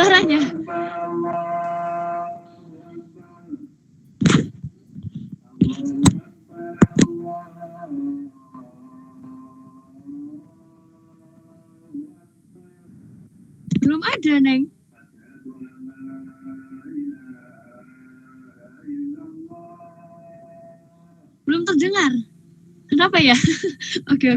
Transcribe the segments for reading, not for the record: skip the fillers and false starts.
suaranya. Belum ada, Neng. Belum terdengar. Kenapa ya? Oke.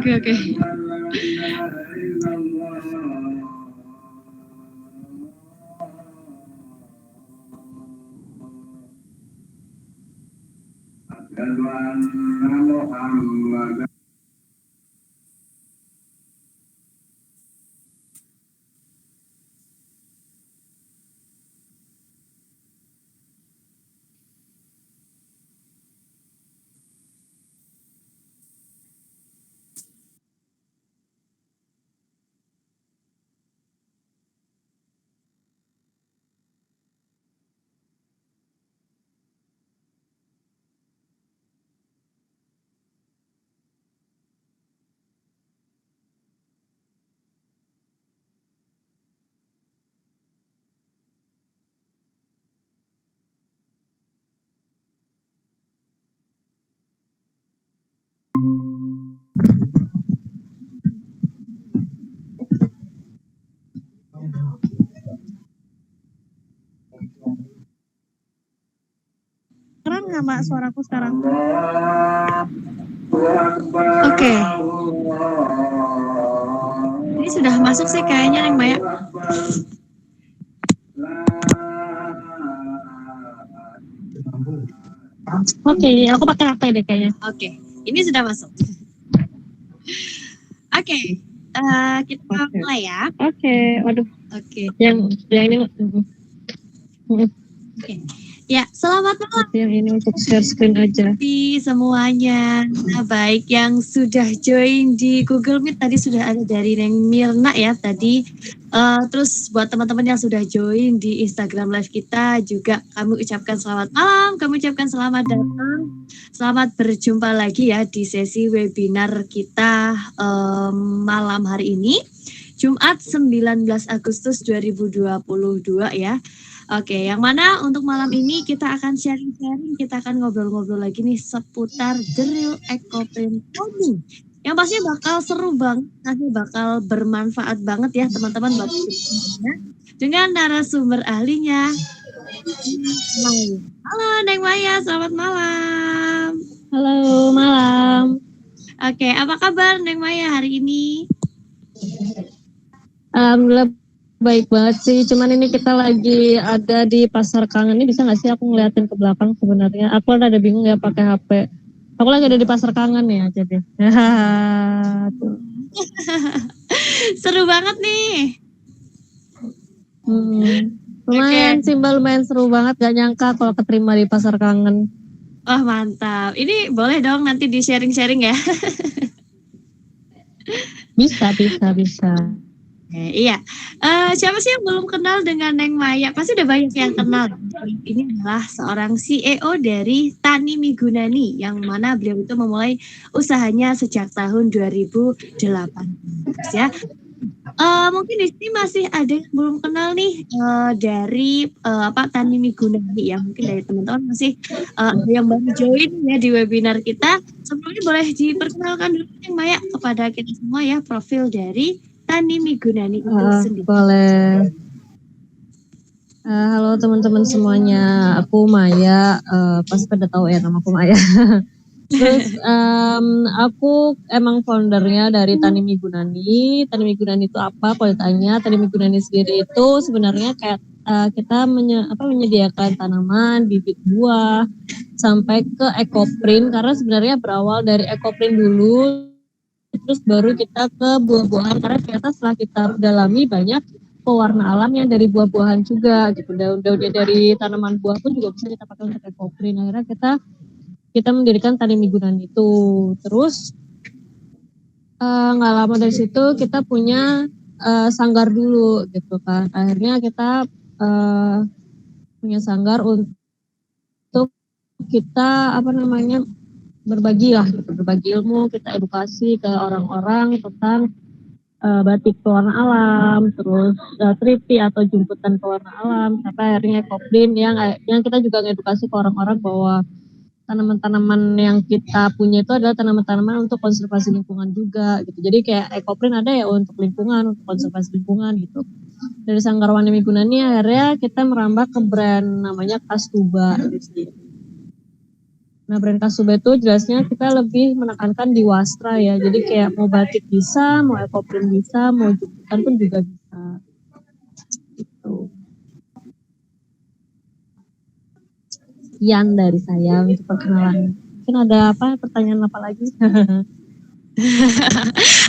Keren nggak Mak suaraku sekarang? Oke. Ini sudah masuk sih kayaknya, Neng Maya. Oke, aku pakai HP deh kayaknya. Oke, ini sudah masuk. Oke, kita mulai ya. Oke, waduh. Oke. Yang ini. Oke. Ya, selamat malam. Yang ini untuk share screen aja. Semuanya. Nah, baik yang sudah join di Google Meet tadi sudah ada dari Neng Mirna ya tadi. Terus buat teman-teman yang sudah join di Instagram Live kita juga kami ucapkan selamat malam, kami ucapkan selamat datang. Selamat berjumpa lagi ya di sesi webinar kita malam hari ini. Jumat 19 Agustus 2022 ya. Oke, yang mana untuk malam ini kita akan sharing-sharing, kita akan ngobrol-ngobrol lagi nih seputar The Real Ekoprint Coding. Yang pasti bakal seru banget, nanti bakal bermanfaat banget ya teman-teman buat kita dengan narasumber ahlinya. Halo Neng Maya, selamat malam. Halo, malam. Oke, apa kabar Neng Maya hari ini? Alhamdulillah baik banget sih, cuman ini kita lagi ada di Pasar Kangen. Ini bisa nggak sih aku ngeliatin ke belakang sebenarnya? Aku ada bingung ya pakai HP. Aku lagi ada di Pasar Kangen ya, jadi. Seru banget nih. Lumayan sih Mbak, lumayan seru banget. Gak nyangka kalau keterima di Pasar Kangen. Wah mantap. Ini boleh dong nanti di sharing-sharing ya. Bisa. Iya. Siapa sih yang belum kenal dengan Neng Maya? Pasti udah banyak yang kenal. Ini adalah seorang CEO dari Tani Migunani, yang mana beliau itu memulai usahanya sejak tahun 2018 ya. Mungkin di sini masih ada yang belum kenal nih dari Tani Migunani ya. Mungkin dari teman-teman masih ada yang baru join ya di webinar kita. Sebelumnya boleh diperkenalkan dulu Neng Maya kepada kita semua ya profil dari Tani Migunani itu sendiri. Boleh. Halo teman-teman semuanya, aku Maya. Pasti pada tahu ya nama aku Maya. Terus aku emang foundernya dari Tani Migunani. Tani Migunani itu apa? Kalau ditanya, Tani Migunani sendiri itu sebenarnya kayak kita menyediakan tanaman, bibit buah, sampai ke ekoprint. Karena sebenarnya berawal dari ekoprint dulu. Terus baru kita ke buah-buahan, karena ternyata setelah kita dalami banyak pewarna alam yang dari buah-buahan juga gitu. Daun-daunnya dari tanaman buah pun juga bisa kita pakai untuk ekoprint. Akhirnya kita mendirikan Tani Migunani itu. Terus nggak lama dari situ kita punya sanggar dulu gitu kan. Akhirnya kita punya sanggar untuk kita berbagi ilmu, kita edukasi ke orang-orang tentang batik pewarna alam, terus tripi atau jemputan pewarna alam, sampai akhirnya ekoprint yang kita juga ngedukasi ke orang-orang bahwa tanaman-tanaman yang kita punya itu adalah tanaman-tanaman untuk konservasi lingkungan juga gitu. Jadi kayak ekoprint ada ya untuk lingkungan, untuk konservasi lingkungan gitu. Dari Sanggarwani Migunani akhirnya kita merambah ke brand namanya Kastuba gitu. Nah brand Kastuba itu jelasnya kita lebih menekankan di wastra ya. Jadi kayak mau batik bisa, mau ekoprint bisa, mau jemputan pun juga bisa. Gitu. Sekian dari saya untuk perkenalan. Mungkin ada pertanyaan apa lagi?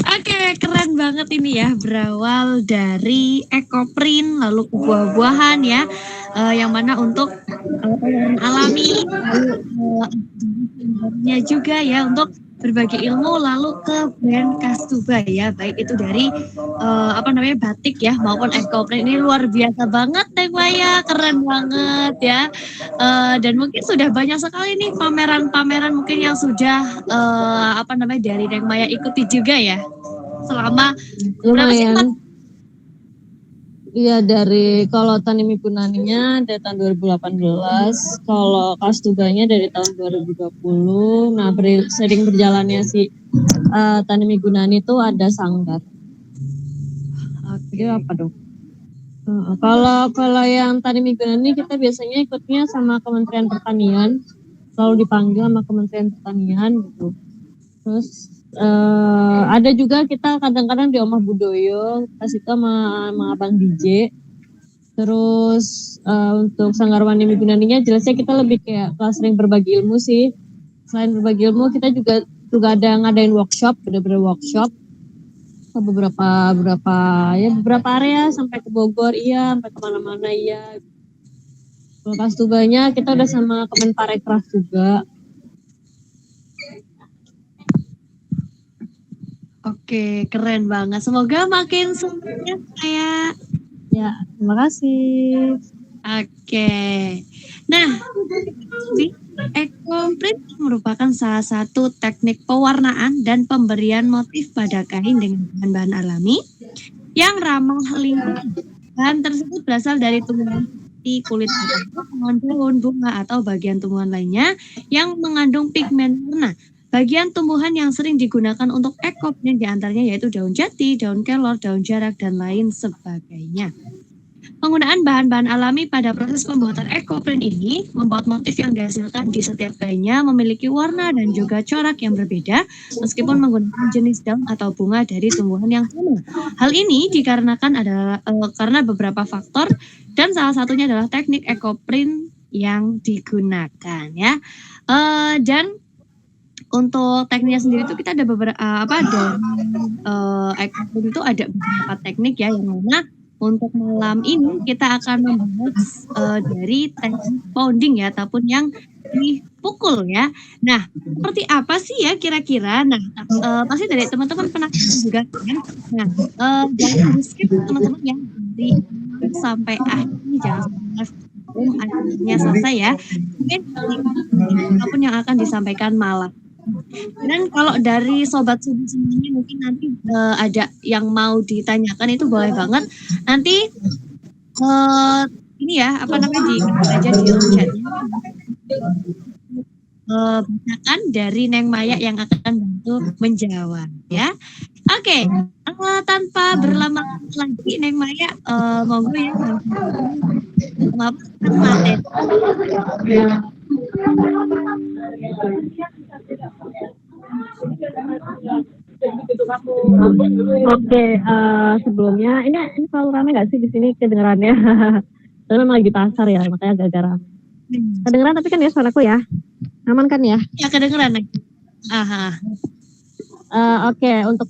Oke, keren banget ini ya, berawal dari ekoprint lalu ke buah-buahan ya, yang mana untuk pewarna alami, lalu juga ya untuk berbagi ilmu, lalu ke brand Kastuba ya, baik itu dari batik ya maupun ekoprint. Ini luar biasa banget Teh Maya, keren banget ya. Dan mungkin sudah banyak sekali nih pameran-pameran mungkin yang sudah dari Teh Maya ikuti juga ya selama berapa sih Mas? Iya dari kalau Tani Migunaninya dari tahun 2018, kalau Kastubanya dari tahun 2020. Nah sering berjalannya si Tani Migunani itu ada sanggar. Oke. Apa dong? Kalau yang Tani Migunani kita biasanya ikutnya sama Kementerian Pertanian, selalu dipanggil sama Kementerian Pertanian gitu. Terus ada juga kita kadang-kadang di Omah Budoyo, pas itu sama Abang DJ. Terus untuk Sanggarwani Migunaninya jelasnya kita lebih kayak sering berbagi ilmu sih. Selain berbagi ilmu kita juga ada ngadain workshop, bener-bener workshop ke beberapa area sampai ke Bogor iya, sampai kemana-mana iya. Kalau Kastubanya kita udah sama Kemenparekraf juga. Oke, keren banget. Semoga makin sukses kayak. Ya, terima kasih. Oke. Nah, ekoprint merupakan salah satu teknik pewarnaan dan pemberian motif pada kain dengan bahan-bahan alami yang ramah lingkungan. Bahan tersebut berasal dari tumbuhan seperti kulit pohon, daun, bunga, atau bagian tumbuhan lainnya yang mengandung pigmen warna. Bagian tumbuhan yang sering digunakan untuk ekoprint diantaranya yaitu daun jati, daun kelor, daun jarak, dan lain sebagainya. Penggunaan bahan-bahan alami pada proses pembuatan ekoprint ini membuat motif yang dihasilkan di setiap kainnya memiliki warna dan juga corak yang berbeda meskipun menggunakan jenis daun atau bunga dari tumbuhan yang sama. Hal ini dikarenakan karena beberapa faktor dan salah satunya adalah teknik ekoprint yang digunakan ya. Dan untuk tekniknya sendiri itu kita ada beberapa ekoprint itu ada beberapa teknik ya, yang mana untuk malam ini kita akan membahas dari teknik pounding ya, ataupun yang dipukul ya. Nah, seperti apa sih ya kira-kira? Nah, pasti dari teman-teman penasaran juga kan. Nah, jangan di skip teman-teman ya dari sampai akhir ini, jangan sampai akhirnya selesai ya. Mungkin apapun yang akan disampaikan malam. Dan kalau dari sobat subuh semuanya mungkin nanti ada yang mau ditanyakan itu boleh banget. Nanti ini ya di aja di room chatnya. Bacakan dari Neng Maya yang akan bantu menjawab ya. Oke, tanpa berlama lagi Neng Maya monggo ya memaparkan materi. Oke, sebelumnya ini selalu ramai nggak sih di sini kedengarannya? Karena memang lagi pasar ya, makanya agak ramai. Kedengeran tapi kan ya suaraku ya, aman kan ya? Ya kedengeran. Oke, untuk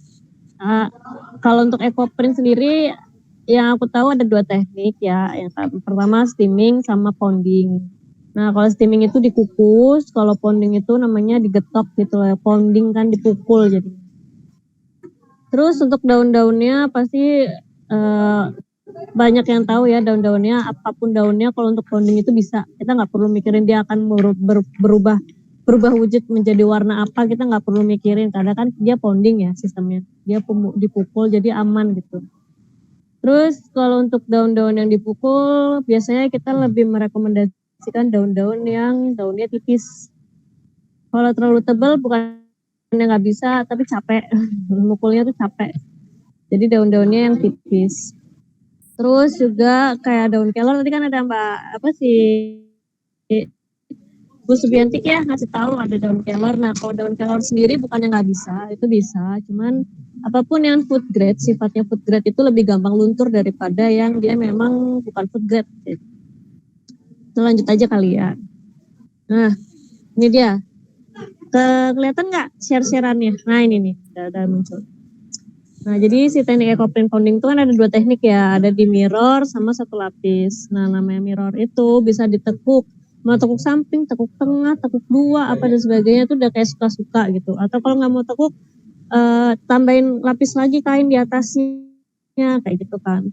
kalau untuk ekoprint sendiri yang aku tahu ada 2 teknik ya. Yang pertama steaming sama pounding. Nah kalau steaming itu dikukus, kalau pounding itu namanya digetok gitu loh. Pounding kan dipukul jadi. Terus untuk daun-daunnya pasti banyak yang tahu ya daun-daunnya, apapun daunnya kalau untuk pounding itu bisa. Kita nggak perlu mikirin dia akan berubah berubah wujud menjadi warna apa, kita nggak perlu mikirin karena kan dia ponding ya sistemnya, dia dipukul jadi aman gitu. Terus kalau untuk daun-daun yang dipukul biasanya kita lebih merekomendasikan daun-daun yang daunnya tipis. Kalau terlalu tebal bukannya nggak bisa tapi capek, mukulnya tuh capek. Jadi daun-daunnya yang tipis. Terus juga kayak daun kelor tadi kan ada Mbak apa sih Bu Subianti ya ngasih tahu ada daun kelor. Nah kalau daun kelor sendiri bukannya nggak bisa, itu bisa. Cuman apapun yang food grade, sifatnya food grade itu lebih gampang luntur daripada yang dia memang bukan food grade. Itu lanjut aja kali ya. Nah ini dia. Kelihatan nggak share-shareannya? Nah ini nih udah muncul. Nah, jadi si teknik ecoprint founding itu kan ada 2 teknik ya, ada di mirror sama 1 lapis. Nah, namanya mirror itu bisa ditekuk, mau tekuk samping, tekuk tengah, tekuk 2, apa dan sebagainya itu udah kayak suka-suka gitu. Atau kalau nggak mau tekuk, tambahin lapis lagi kain di atasnya, kayak gitu kan.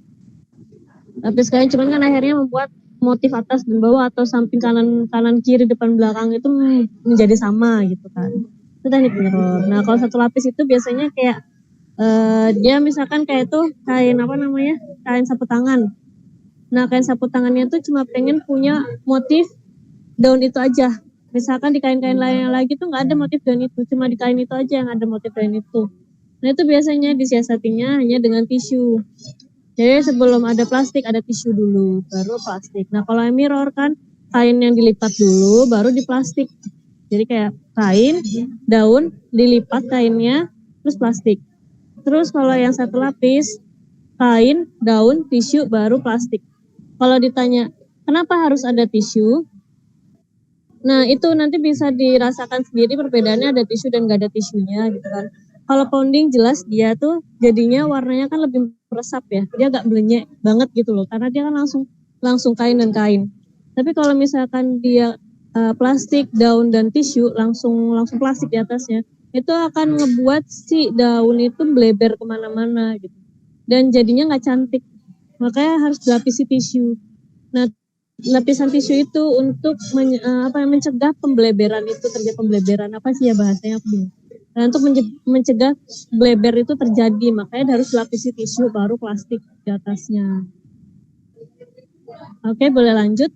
Lapis kain cuman kan akhirnya membuat motif atas dan bawah atau samping kanan kiri depan belakang itu menjadi sama gitu kan. Itu teknik mirror. Nah, kalau 1 lapis itu biasanya kayak dia misalkan kayak tuh kain apa namanya, kain sapu tangan. Nah kain sapu tangannya tuh cuma pengen punya motif daun itu aja. Misalkan di kain-kain lain lagi tuh nggak ada motif daun itu, cuma di kain itu aja yang ada motif daun itu. Nah itu biasanya disiasatinya hanya dengan tisu. Jadi sebelum ada plastik ada tisu dulu, baru plastik. Nah kalau yang mirror kan kain yang dilipat dulu, baru di plastik. Jadi kayak kain, daun, dilipat kainnya, terus plastik. Terus kalau yang 1 lapis, kain, daun, tisu, baru plastik. Kalau ditanya, kenapa harus ada tisu? Nah itu nanti bisa dirasakan sendiri perbedaannya ada tisu dan gak ada tisunya gitu kan. Kalau pounding jelas dia tuh jadinya warnanya kan lebih meresap ya. Dia gak belenyek banget gitu loh. Karena dia kan langsung kain dan kain. Tapi kalau misalkan dia plastik, daun dan tisu langsung plastik di atasnya, itu akan ngebuat si daun itu bleber kemana-mana gitu dan jadinya nggak cantik, makanya harus dilapisi tisu. Nah lapisan tisu itu untuk mencegah pembleberan itu terjadi, pembleberan apa sih ya bahasanya aku bingung. Nah untuk mencegah bleber itu terjadi makanya harus dilapisi tisu baru plastik di atasnya. Oke boleh lanjut.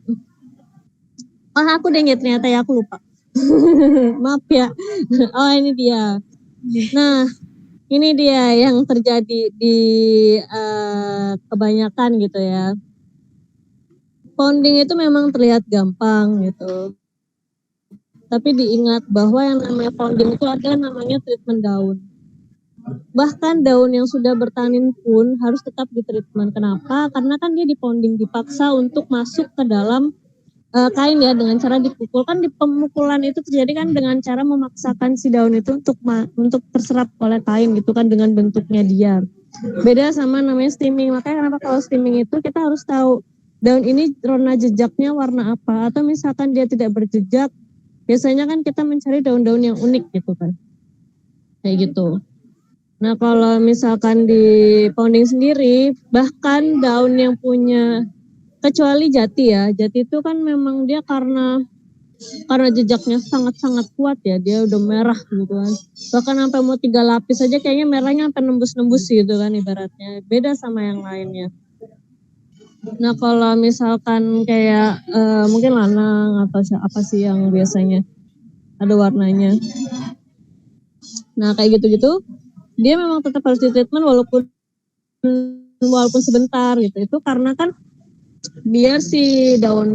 Aku udah ingat ternyata ya aku lupa. Maaf ya. Oh ini dia. Nah ini dia yang terjadi di kebanyakan gitu ya. Pounding itu memang terlihat gampang gitu. Tapi diingat bahwa yang namanya pounding itu ada namanya treatment daun. Bahkan daun yang sudah bertanin pun harus tetap di treatment. Kenapa? Karena kan dia di pounding, dipaksa untuk masuk ke dalam kain ya dengan cara dipukul. Kan di pemukulan itu terjadi kan dengan cara memaksakan si daun itu untuk terserap oleh kain gitu kan dengan bentuknya dia. Beda sama namanya steaming. Makanya kenapa kalau steaming itu kita harus tahu daun ini warna jejaknya warna apa, atau misalkan dia tidak berjejak, biasanya kan kita mencari daun-daun yang unik gitu kan. Kayak gitu. Nah kalau misalkan di pounding sendiri, bahkan daun yang punya, kecuali jati ya, jati itu kan memang dia karena jejaknya sangat-sangat kuat ya, dia udah merah gitu kan. Bahkan sampai mau 3 lapis aja kayaknya merahnya sampai nembus-nembus gitu kan ibaratnya. Beda sama yang lainnya. Nah kalau misalkan kayak mungkin lanang atau apa sih yang biasanya ada warnanya. Nah kayak gitu-gitu dia memang tetap harus di treatment walaupun sebentar gitu. Itu karena kan biar si daun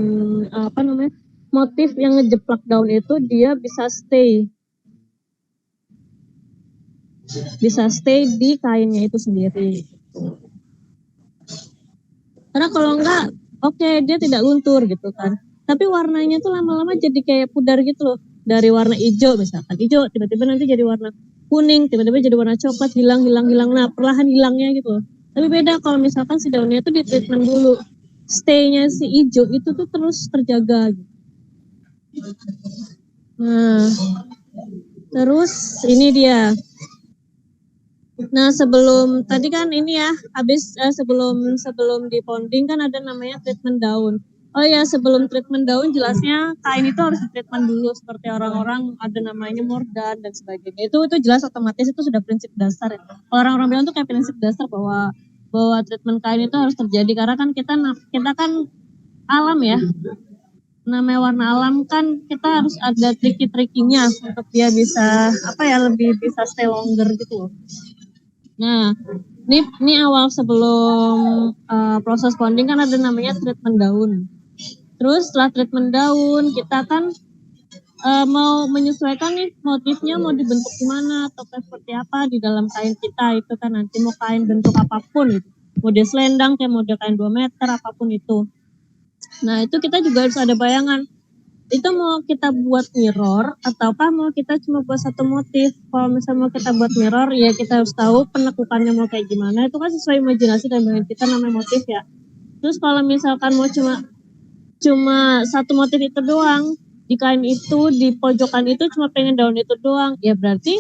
motif yang ngejeplak daun itu dia bisa stay di kainnya itu sendiri. Karena kalau enggak, dia tidak luntur gitu kan. Tapi warnanya tuh lama-lama jadi kayak pudar gitu loh. Dari warna hijau misalkan, hijau tiba-tiba nanti jadi warna kuning, tiba-tiba jadi warna coklat, hilang. Nah perlahan hilangnya gitu loh. Tapi beda kalau misalkan si daunnya itu di treatment dulu. Stay-nya si hijau itu tuh terus terjaga gitu. Nah, terus ini dia. Nah sebelum tadi kan ini ya habis sebelum di pounding kan ada namanya treatment daun. Oh ya, sebelum treatment daun jelasnya kain itu harus treatment dulu seperti orang-orang ada namanya mordan dan sebagainya. Itu jelas otomatis itu sudah prinsip dasar. Orang-orang bilang tuh kayak prinsip dasar bahwa treatment kain itu harus terjadi karena kan kita kan alam ya. Namanya warna alam kan kita harus ada tricky-trickinya untuk dia bisa lebih bisa stay longer gitu loh. Nah, ini awal sebelum proses bonding kan ada namanya treatment daun. Terus setelah treatment daun kita kan mau menyesuaikan nih motifnya mau dibentuk gimana atau seperti apa di dalam kain kita itu kan nanti mau kain bentuk apapun gitu. Model selendang kayak model kain 2 meter apapun itu. Nah itu kita juga harus ada bayangan. Itu mau kita buat mirror ataukah mau kita cuma buat satu motif. Kalau misalnya mau kita buat mirror ya kita harus tahu penekukannya mau kayak gimana. Itu kan sesuai imajinasi dan bayangan kita namanya motif ya. Terus kalau misalkan mau cuma satu motif itu doang di kain itu di pojokan itu cuma pengen daun itu doang ya berarti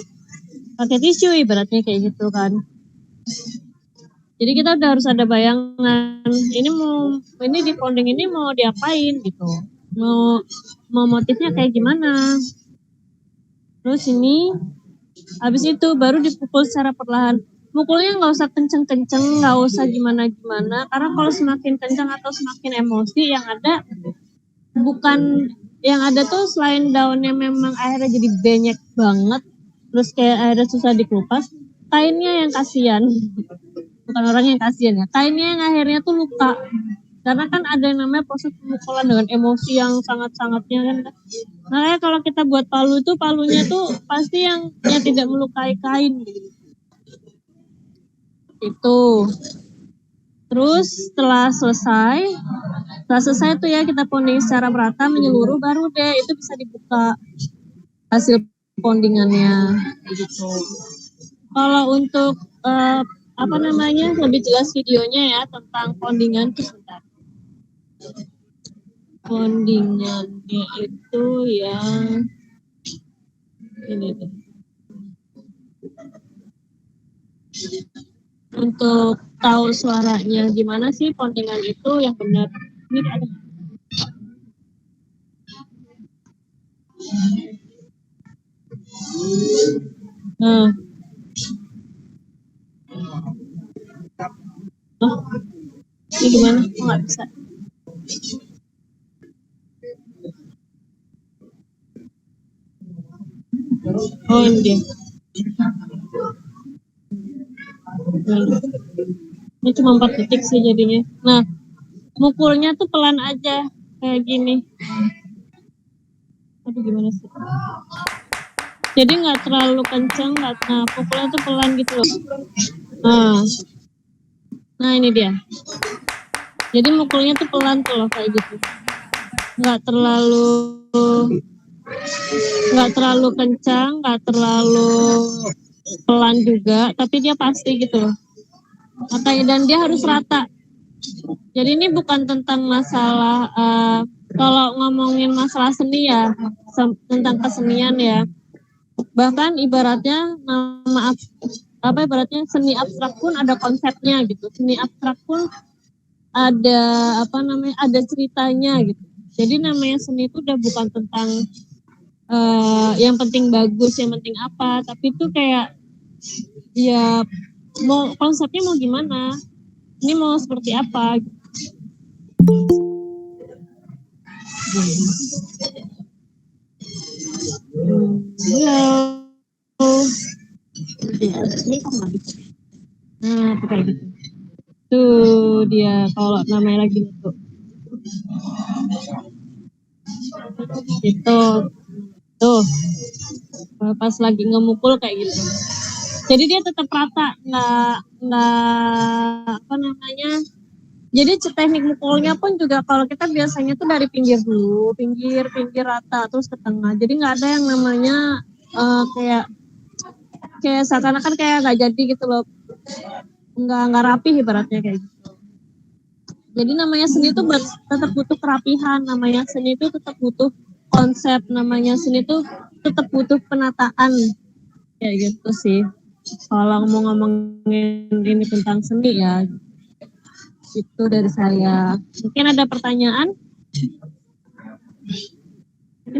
pakai tisu ibaratnya kayak gitu kan. Jadi kita udah harus ada bayangan ini di founding ini mau diapain gitu, mau motifnya kayak gimana. Terus ini habis itu baru dipukul secara perlahan. Mukulnya nggak usah kenceng-kenceng, nggak usah gimana-gimana, karena kalau semakin kenceng atau semakin emosi yang ada tuh selain daunnya memang akhirnya jadi banyak banget, terus kayak akhirnya susah dikupas, kainnya yang kasihan, bukan orang yang kasihan ya, kainnya yang akhirnya tuh luka, karena kan ada yang namanya proses pemukulan dengan emosi yang sangat-sangatnya kan. Makanya kalau kita buat palunya tuh pasti yang tidak melukai kain gitu. Itu. Terus setelah selesai tuh ya kita ponding secara merata menyeluruh baru deh itu bisa dibuka hasil pondingannya gitu. Kalau untuk lebih jelas videonya ya tentang pondingan itu sebentar. Pondingannya itu yang ini tuh. Untuk tahu suaranya gimana sih pondingan itu yang benar. Ini ada. Nah. Oh, ini gimana? Kok nggak bisa? Oh ini dia. Ini cuma 4 detik sih jadinya. Nah, mukulnya tuh pelan aja kayak gini. Aduh gimana sih? Jadi nggak terlalu kencang, pukulnya tuh pelan gitu loh. Nah ini dia. Jadi mukulnya tuh pelan tuh loh kayak gitu. Nggak terlalu kencang, nggak terlalu pelan juga, tapi dia pasti gitu loh. Dan dia harus rata. Jadi ini bukan tentang masalah kalau ngomongin masalah seni ya, tentang kesenian ya. Bahkan ibaratnya ibaratnya seni abstrak pun ada konsepnya gitu. Seni abstrak pun ada ada ceritanya gitu. Jadi namanya seni itu udah bukan tentang yang penting bagus, yang penting apa, tapi itu kayak ya mau konsepnya mau gimana, ini mau seperti apa. Halo. Nah, kayak gitu. Tuh dia kalau namanya lagi tuh. Gitu. Tuh. Pas lagi ngemukul kayak gitu. Jadi dia tetap rata, nggak jadi teknik mukulnya pun juga kalau kita biasanya tuh dari pinggir dulu, pinggir rata terus ke tengah. Jadi nggak ada yang namanya kayak seakan-akan kayak nggak jadi gitu loh, nggak rapi ibaratnya kayak gitu. Jadi namanya seni itu tetap butuh kerapihan, namanya seni itu tetap butuh konsep, namanya seni itu tetap butuh penataan kayak gitu sih. Kalau mau ngomongin ini tentang seni ya, itu dari saya. Mungkin ada pertanyaan?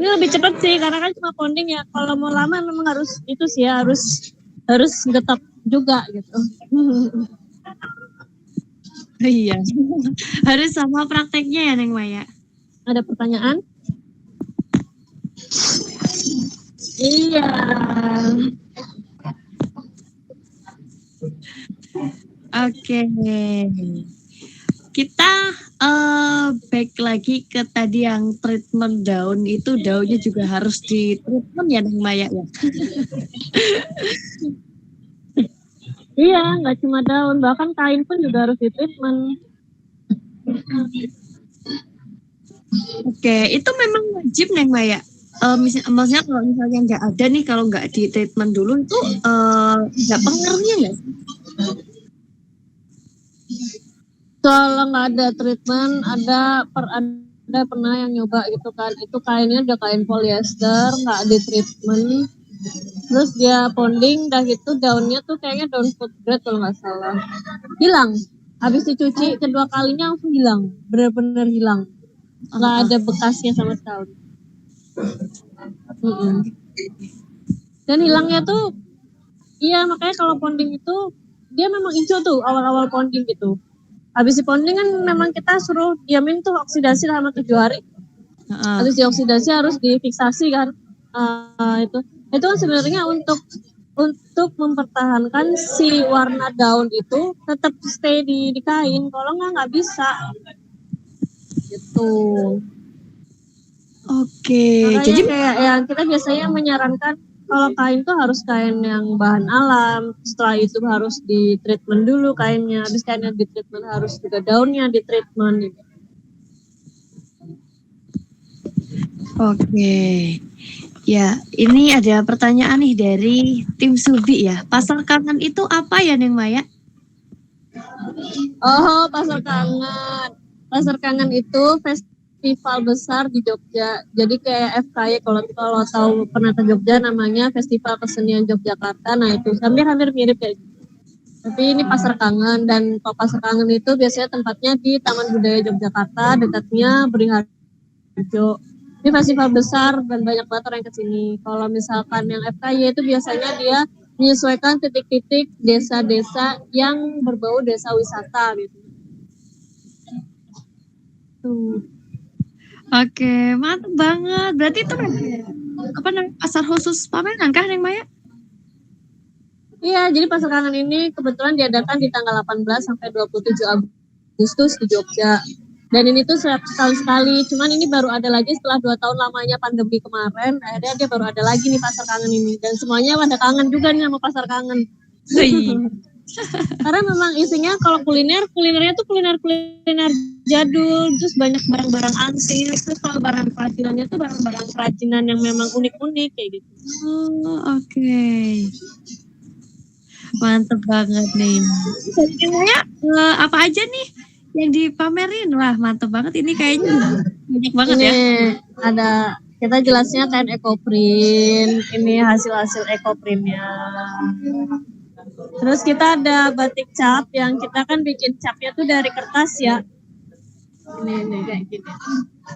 Ini lebih cepat sih karena kan cuma ponding ya. Kalau mau lama memang harus itu sih ya, harus getok juga gitu. Iya. Harus sama prakteknya ya Neng Maya. Ada pertanyaan? Iya. Oke. Kita back lagi ke tadi yang treatment daun itu, daunnya juga harus di treatment ya Neng Maya ya. Iya, nggak cuma daun, bahkan kain pun juga harus di treatment. Oke, itu memang wajib Neng Maya. Maksudnya kalau misalnya nggak ada nih, kalau nggak di treatment dulu itu nggak pengaruhnya nggak sih? Kalau nggak ada treatment, ada pernah yang nyoba gitu kan, itu kainnya udah kain polyester, nggak di treatment, terus dia ponding, dah gitu daunnya tuh kayaknya daun food grade kalau nggak salah, hilang. Habis dicuci kedua kalinya langsung hilang, benar-benar hilang, nggak ada bekasnya sama sekali. Dan hilangnya tuh, iya makanya kalau ponding itu dia memang hijau tuh awal-awal ponding gitu. Habis di ponding kan memang kita suruh diamin tuh oksidasi selama 7 hari. Habis dioksidasi harus difiksasi kan. Itu kan sebenarnya untuk mempertahankan si warna daun itu tetap stay di kain. Kalau nggak bisa. Gitu. Oke. Makanya jadi kayak yang kita biasanya menyarankan kalau kain tuh harus kain yang bahan alam, setelah itu harus di treatment dulu kainnya, habis kainnya di treatment harus juga daunnya di treatment gitu. Oke. Ya, ini ada pertanyaan nih dari tim Subi ya. Pasar Kangen itu apa ya Neng Maya? Oh, Pasar Kangen. Pasar Kangen itu festival besar di Jogja. Jadi kayak FKY kalau tahu pernah ke Jogja namanya Festival Kesenian Yogyakarta. Nah itu hampir mirip kayak gitu. Tapi ini Pasar Kangen, dan kalau Pasar Kangen itu biasanya tempatnya di Taman Budaya Yogyakarta, dekatnya Beringharjo. Ini festival besar dan banyak banget orang yang kesini. Kalau misalkan yang FKY itu biasanya dia menyesuaikan titik-titik desa-desa yang berbau desa wisata gitu. Oke, mantap banget. Berarti itu apa namanya, pasar khusus pameran kah Neng Maya? Iya, jadi Pasar Kangen ini kebetulan diadakan di tanggal 18 sampai 27 Agustus di Jogja. Dan ini tuh setahun sekali, cuman ini baru ada lagi setelah 2 tahun lamanya pandemi kemarin, akhirnya dia baru ada lagi nih Pasar Kangen ini. Dan semuanya pada kangen juga nih sama Pasar Kangen. Karena memang isinya kalau kulinernya tuh kuliner jadul, terus banyak barang-barang ansih, terus kalau barang kerajinannya tuh barang-barang kerajinan yang memang unik-unik kayak gitu. Oh, oke. Mantep banget nih. Jadi Maya, apa aja nih yang dipamerin? Wah, mantep banget ini kayaknya banyak banget ini ya. Ada kita jelasnya kain ekoprint, ini hasil ekoprintnya. Terus kita ada batik cap yang kita kan bikin capnya tuh dari kertas ya. Ini kayak gini.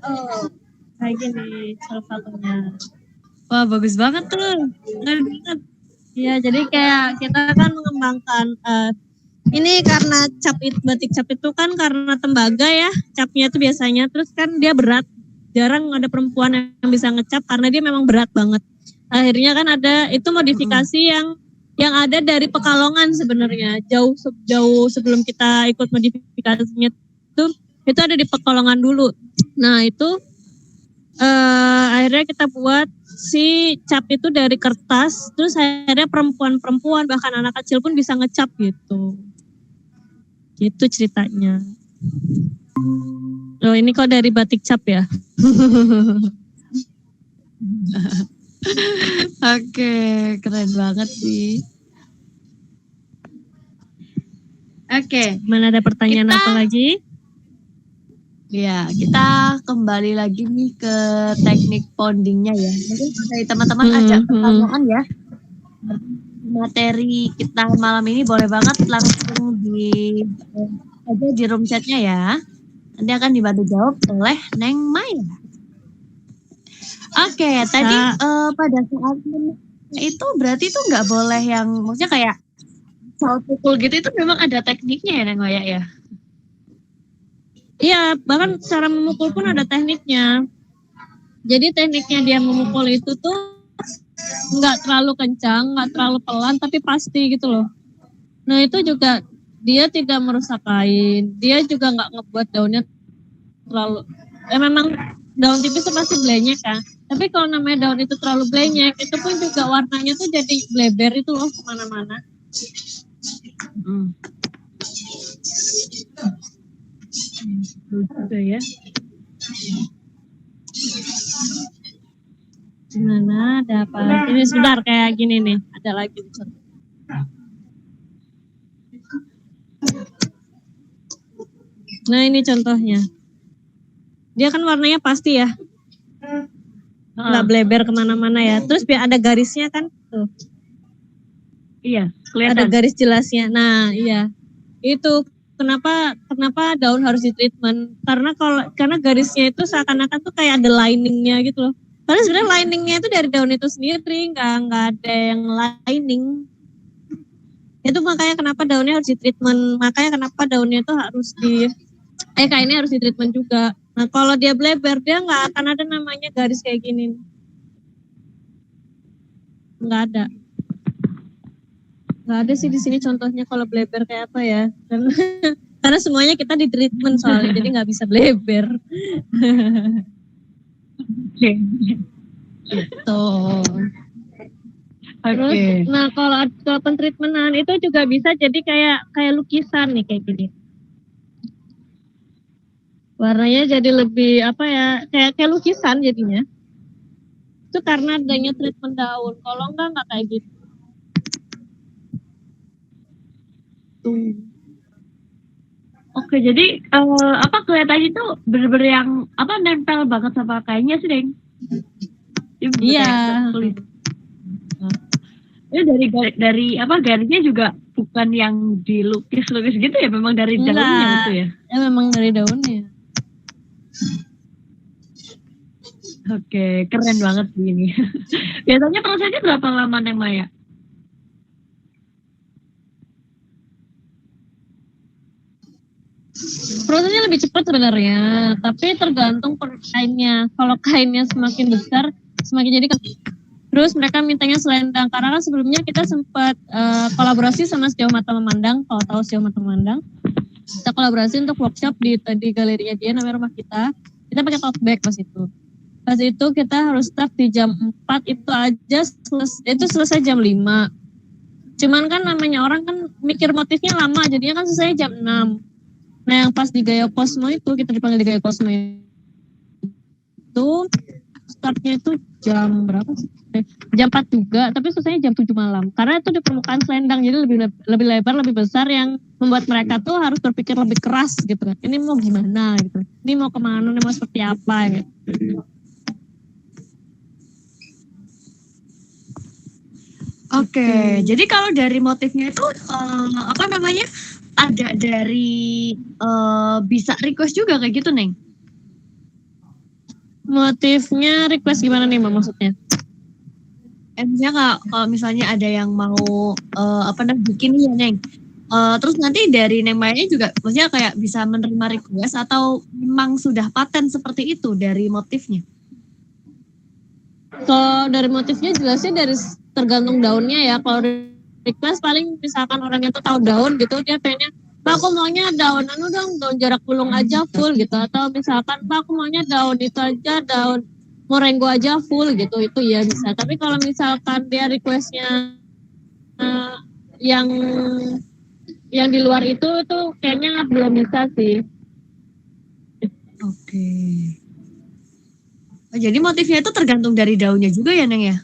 Oh, kayak gini salah satunya. Wah, bagus banget tuh. Keren banget. Iya, jadi kayak kita kan mengembangkan ini karena batik cap itu kan karena tembaga ya, capnya itu biasanya, terus kan dia berat, jarang ada perempuan yang bisa ngecap karena dia memang berat banget. Akhirnya kan ada itu modifikasi yang ada dari Pekalongan sebenarnya, jauh sebelum kita ikut modifikasinya itu ada di Pekalongan dulu. Nah itu akhirnya kita buat si cap itu dari kertas, terus akhirnya perempuan bahkan anak kecil pun bisa ngecap gitu. Gitu ceritanya. Oh ini kok dari batik cap ya? Oke, keren banget sih. Oke, mana ada pertanyaan apa lagi? Ya, kita kembali lagi nih ke teknik pondingnya ya. Mungkin dari teman-teman ada pertanyaan ya. Materi kita malam ini boleh banget langsung di room chatnya ya. Nanti akan dibantu jawab oleh Neng Maya. Oke, tadi pada saat itu berarti itu nggak boleh yang maksudnya kayak soal pukul gitu, itu memang ada tekniknya ya Neng Maya ya? Iya, bahkan cara memukul pun ada tekniknya. Jadi tekniknya dia memukul itu tuh nggak terlalu kencang, nggak terlalu pelan, tapi pasti gitu loh. Nah itu juga dia tidak merusak kain, dia juga nggak ngebuat daunnya terlalu. Memang daun tipis itu pasti blenyek kan. Tapi kalau namanya daun itu terlalu blenyek, itu pun juga warnanya tuh jadi bleber itu loh kemana-mana. Gitu ya. Gimana? Ada apa? Ini sebentar kayak gini nih. Ada lagi. Nah ini contohnya. Dia kan warnanya pasti ya. Nggak bleber kemana-mana ya. Terus biar ada garisnya kan. Tuh. Iya, kelihatan. Ada garis jelasnya. Nah iya. Itu kenapa daun harus di treatment? Karena garisnya itu seakan-akan tuh kayak ada liningnya gitu loh. Karena sebenarnya liningnya itu dari daun itu sendiri, nggak ada yang lining. Itu makanya kenapa daunnya harus di treatment. Makanya kenapa daunnya itu harus kainnya harus di treatment juga. Nah kalau dia bleber dia nggak akan ada namanya garis kayak gini. Nggak ada. Nggak ada sih di sini contohnya kalau bleber kayak apa ya. Karena semuanya kita di treatment soalnya, jadi nggak bisa bleber. Gitu. Terus, nah kalau pentreatmentan itu juga bisa jadi kayak lukisan nih kayak gini. Warnanya jadi lebih apa ya, kayak lukisan jadinya. Itu karena adanya treatment daun. Kalau enggak kayak gitu. Oke, jadi kelihatannya itu bener-bener yang nempel banget sama kainnya sih, Deng. Iya. Ini dari garisnya juga bukan yang dilukis-lukis gitu ya, memang dari daunnya gitu ya? Ya memang dari daunnya. Oke, keren banget ini. Biasanya prosesnya berapa lama Neng Maya? Prosesnya lebih cepat sebenarnya, tapi tergantung per kainnya. Kalau kainnya semakin besar, semakin jadi. Terus mereka mintanya selendang, karena kan sebelumnya kita sempat kolaborasi sama Sejauh Mata Memandang. Kalau tahu Sejauh Mata Memandang, kita kolaborasi untuk workshop di galerinya dia, namanya Rumah Kita. Kita pakai tote bag pas itu. Pas itu kita harus start di jam 4, itu aja itu selesai jam 5. Cuman kan namanya orang kan mikir motifnya lama, jadinya kan selesai jam 6. Nah yang pas di Gaya Cosmo itu, kita dipanggil di Gaya Cosmo itu, startnya itu jam berapa sih? Jam 4 juga, tapi selesainya jam 7 malam. Karena itu di permukaan selendang, jadi lebih lebar, lebih besar, yang membuat mereka tuh harus berpikir lebih keras gitu kan. Ini mau gimana gitu, ini mau kemana, ini mau seperti apa gitu. Oke, jadi kalau dari motifnya itu ada dari bisa request juga kayak gitu, Neng? Motifnya request gimana nih, Mbak, maksudnya? Misalnya kalau misalnya ada yang mau bikin ya, Neng. Terus nanti dari Neng Mayanya juga maksudnya kayak bisa menerima request atau memang sudah paten seperti itu dari motifnya? Kalau dari motifnya jelasnya dari tergantung daunnya ya. Kalau request paling misalkan orang yang tahu daun gitu, dia pengennya, Pak aku maunya daun daun jarak gulung aja full gitu, atau misalkan Pak aku maunya daun itu aja, daun morengo aja full gitu, itu ya bisa. Tapi kalau misalkan dia requestnya yang di luar itu kayaknya belum bisa sih. Oke. Jadi motifnya itu tergantung dari daunnya juga ya, Neng ya?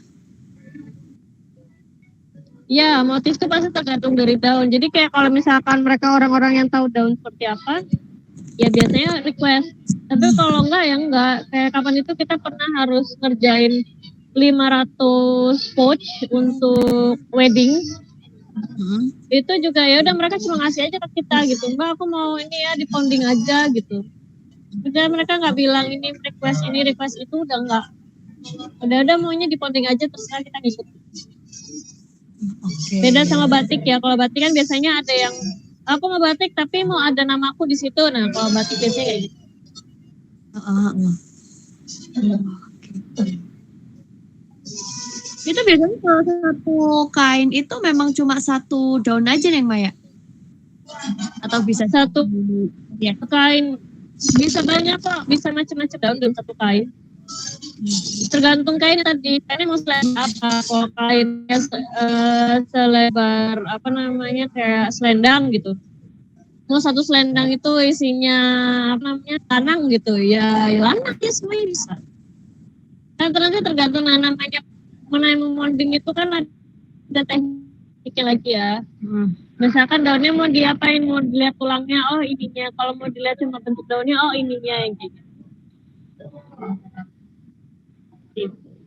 Ya, motif itu pasti tergantung dari daun. Jadi kayak kalau misalkan mereka orang-orang yang tahu daun seperti apa, ya biasanya request. Tapi kalau enggak ya enggak. Kayak kapan itu kita pernah harus ngerjain 500 pouch untuk wedding. Itu juga ya udah mereka cuma ngasih aja ke kita gitu. Mbak aku mau ini ya di pounding aja gitu. Udah mereka nggak bilang ini request itu, udah enggak. Udah maunya di ponding aja terserah kita ngikut. Oke. Beda sama batik ya. Kalau batik kan biasanya ada yang aku ngebatik tapi mau ada namaku di situ. Nah kalau batik biasanya kayak gitu. Itu biasanya kalau satu kain itu memang cuma satu daun aja nih Maya? Atau bisa Satu ya? kain bisa banyak kok, bisa macam-macam daun dalam satu kain. Tergantung kain tadi, kainnya mau selebar apa. Kalau kainnya selebar apa namanya kayak selendang gitu. Mau satu selendang itu isinya apa namanya lanang gitu ya, lanang ya semuanya bisa. Dan ternyata tergantung namanya molding itu kan ada tekniknya lagi ya. Misalkan daunnya mau diapain, mau dilihat tulangnya, oh ininya. Kalau mau dilihat cuma bentuk daunnya, oh ininya yang gitu.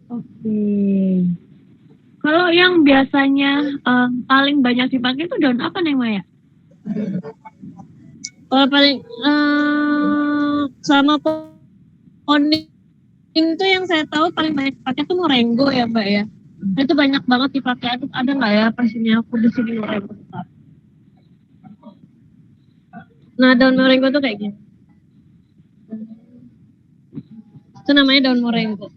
Oke. Kalau yang biasanya paling banyak dipakai itu daun apa nih Maya? Kalau paling sama ponding itu yang saya tahu paling banyak dipakai tuh morengo ya Mbak ya. Itu banyak banget dipakai. Ada nggak ya pastinya aku di sini morengo. Nah daun morengo tuh kayak gini. Itu namanya daun morengo.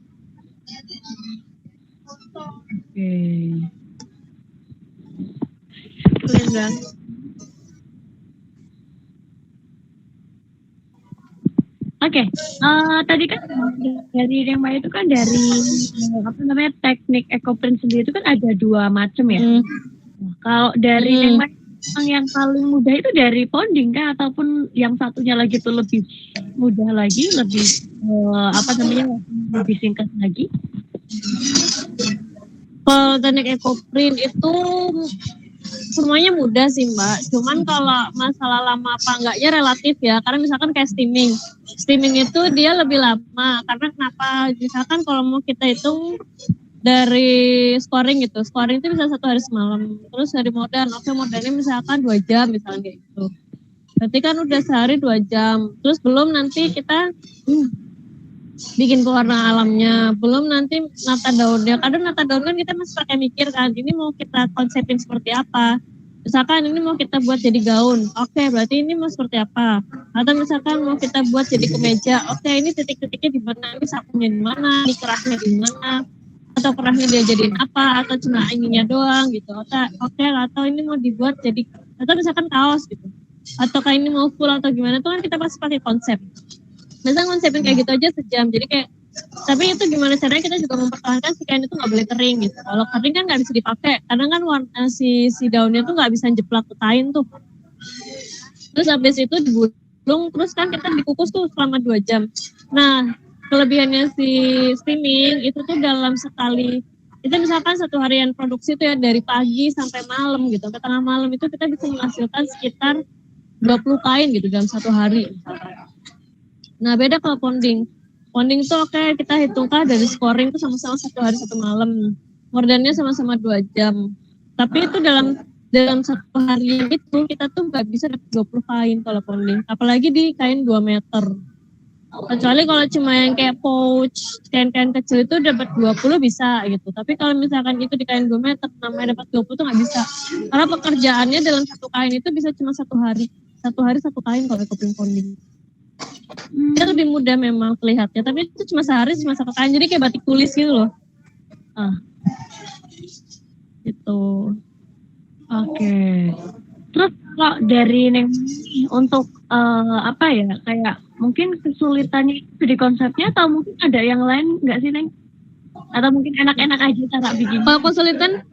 Oke. Keren banget. Oke, tadi kan dari yang Mbak itu kan dari apa namanya teknik ekoprint sendiri itu kan ada 2 macam ya. Kalau dari yang Mbak yang paling mudah itu dari ponding kan ataupun yang satunya lagi itu lebih mudah lagi, lebih apa namanya lebih singkat lagi? Kalau teknik ekoprint itu semuanya mudah sih Mbak. Cuman kalau masalah lama apa enggaknya relatif ya. Karena misalkan kayak steaming. Steaming itu dia lebih lama. Karena kenapa? Misalkan kalau mau kita hitung dari scoring gitu. Scoring itu bisa 1 hari semalam. Terus dari modern. Oke modernnya misalkan 2 jam misalnya kayak gitu. Berarti kan udah sehari 2 jam. Terus belum nanti kita bikin pewarna alamnya, belum nanti nata daunnya. Kadang nata daun kan kita masih pakai mikir kan, ini mau kita konsepin seperti apa. Misalkan ini mau kita buat jadi gaun, oke berarti ini mau seperti apa. Atau misalkan mau kita buat jadi kemeja, oke ini titik-titiknya di mana, ini sakunya di mana, ini kerahnya di mana, atau kerahnya dia jadiin apa, atau cuma ininya doang gitu. Atau ini mau dibuat jadi, atau misalkan kaos gitu. Atau kayak ini mau full atau gimana, itu kan kita pasti pakai konsep. Biasanya konsepin kayak gitu aja sejam. Jadi kayak, tapi itu gimana caranya kita juga mempertahankan si kain itu nggak boleh kering gitu. Kalau kering kan nggak bisa dipakai. Karena kan warna si daunnya tuh nggak bisa jeplak ke kain tuh. Terus habis itu digulung, terus kan kita dikukus tuh selama 2 jam. Nah, kelebihannya si steaming itu tuh dalam sekali, itu misalkan 1 harian produksi itu ya dari pagi sampai malam gitu. Ke tengah malam itu kita bisa menghasilkan sekitar 20 kain gitu dalam 1 hari misalkan. Nah beda kalau ponding. Ponding tuh oke, kita hitungkan dari scoring tuh sama-sama 1 hari 1 malam. Modernnya sama-sama 2 jam. Tapi itu dalam 1 hari itu kita tuh nggak bisa dapat 20 kain kalau ponding. Apalagi di kain 2 meter. Kecuali kalau cuma yang kayak pouch, kain-kain kecil itu dapat 20 bisa gitu. Tapi kalau misalkan itu di kain 2 meter, namanya dapat 20 tuh nggak bisa. Karena pekerjaannya dalam 1 kain itu bisa cuma 1 hari. 1 hari 1 kain kalau ekoprint ponding. Itu lebih mudah memang terlihatnya, tapi itu cuma sehari cuma 1 kain, jadi kayak batik tulis gitu loh. Gitu. Oke. Terus kalau dari Neng untuk apa ya kayak mungkin kesulitannya itu di konsepnya atau mungkin ada yang lain nggak sih Neng? Atau mungkin enak-enak aja cara bikin? Kalau kesulitan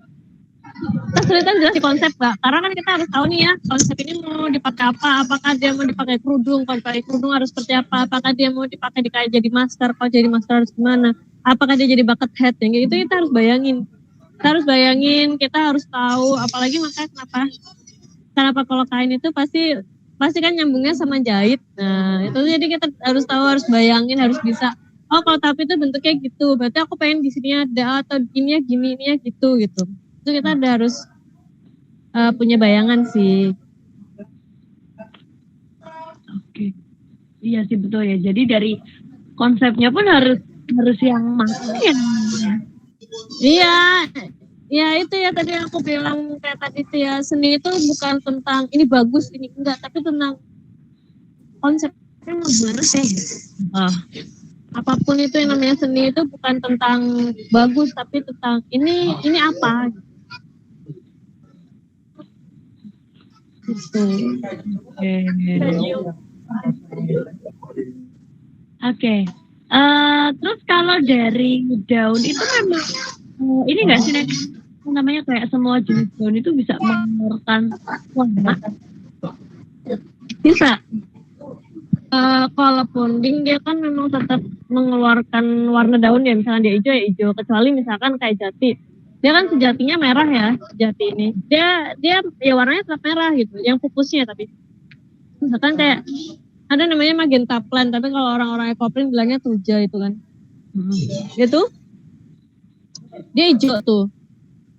jelas di konsep Mbak, karena kan kita harus tahu nih ya konsep ini mau dipakai apa, apakah dia mau dipakai kerudung, kalau dipakai kerudung harus seperti apa, apakah dia mau dipakai jadi masker, kalau jadi masker harus gimana, apakah dia jadi bucket hat, yang gitu kita harus bayangin. Kita harus tahu, apalagi makanya kenapa kalau kain itu pasti kan nyambungnya sama jahit. Nah itu jadi kita harus tahu, harus bayangin, harus bisa. Oh kalau tapi itu bentuknya gitu, berarti aku pengen di sini ada, atau gini ya gitu. Itu kita harus punya bayangan sih. Oke. Iya sih betul ya. Jadi dari konsepnya pun harus harus yang mana ya? Iya, ya itu ya tadi aku bilang kayak tadi itu ya, seni itu bukan tentang ini bagus ini enggak, tapi tentang konsepnya harus sih. Apapun itu yang namanya seni itu bukan tentang bagus, tapi tentang ini apa gitu. Oke. Terus kalau dari daun itu memang ini nggak sih Nek? Namanya kayak semua jenis daun itu bisa mengeluarkan warna? Bisa. Kalau ponding dia kan memang tetap mengeluarkan warna daun ya, misalnya dia hijau ya hijau, kecuali misalkan kayak jati. Dia kan sejatinya merah ya, jati ini. Dia ya warnanya tetap merah gitu, yang pupusnya tapi. Misalkan kayak ada namanya magenta plant, tapi kalau orang-orang ekoprin bilangnya tuja itu kan. Gitu. Dia hijau tuh.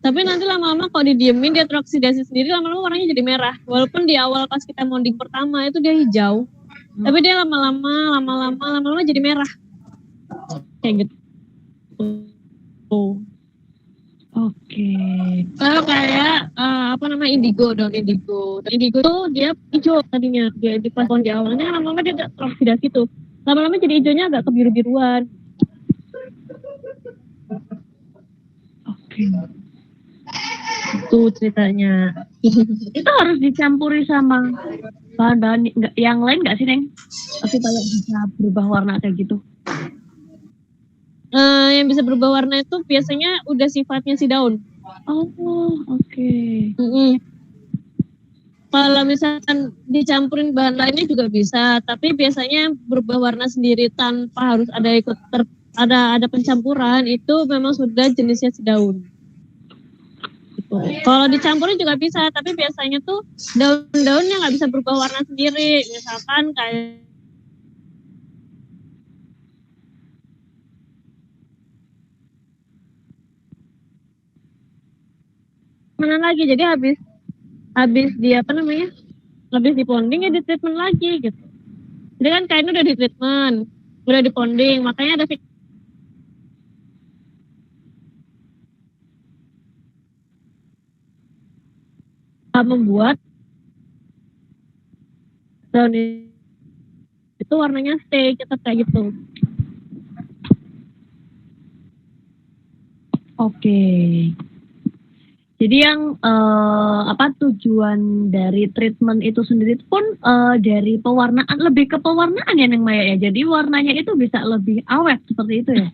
Tapi nanti lama-lama kalau didiemin dia teroksidasi sendiri, lama-lama warnanya jadi merah. Walaupun di awal pas kita monding pertama itu dia hijau. Tapi dia lama-lama jadi merah. Kayak gitu. Oke. Kalau kayak apa namanya indigo, daun indigo. Daun indigo tuh dia hijau tadinya. Dia di pas di awalnya lama-lama dia agak teroksidasi tuh. Lama-lama jadi hijaunya agak kebiru-biruan. Oke. Itu ceritanya. Itu harus dicampuri sama bahan-bahan yang lain nggak sih Neng? Supaya bisa berubah warna kayak gitu. Yang bisa berubah warna itu biasanya udah sifatnya si daun. Oh, oke. Kalau misalkan dicampurin bahan lainnya juga bisa, tapi biasanya berubah warna sendiri tanpa harus ada ada pencampuran, itu memang sudah jenisnya si daun. Gitu. Kalau dicampurin juga bisa, tapi biasanya tuh daun-daunnya nggak bisa berubah warna sendiri. Misalkan kayak mana lagi, jadi habis dia apa namanya, habis diponding ya di treatment lagi gitu. Jadi kan kainnya udah di treatment, udah diponding, makanya ada membuat daun itu warnanya stay tetap kayak gitu. Oke. Jadi yang apa tujuan dari treatment itu sendiri pun dari pewarnaan, lebih ke pewarnaan ya Neng Maya ya. Jadi warnanya itu bisa lebih awet seperti itu ya.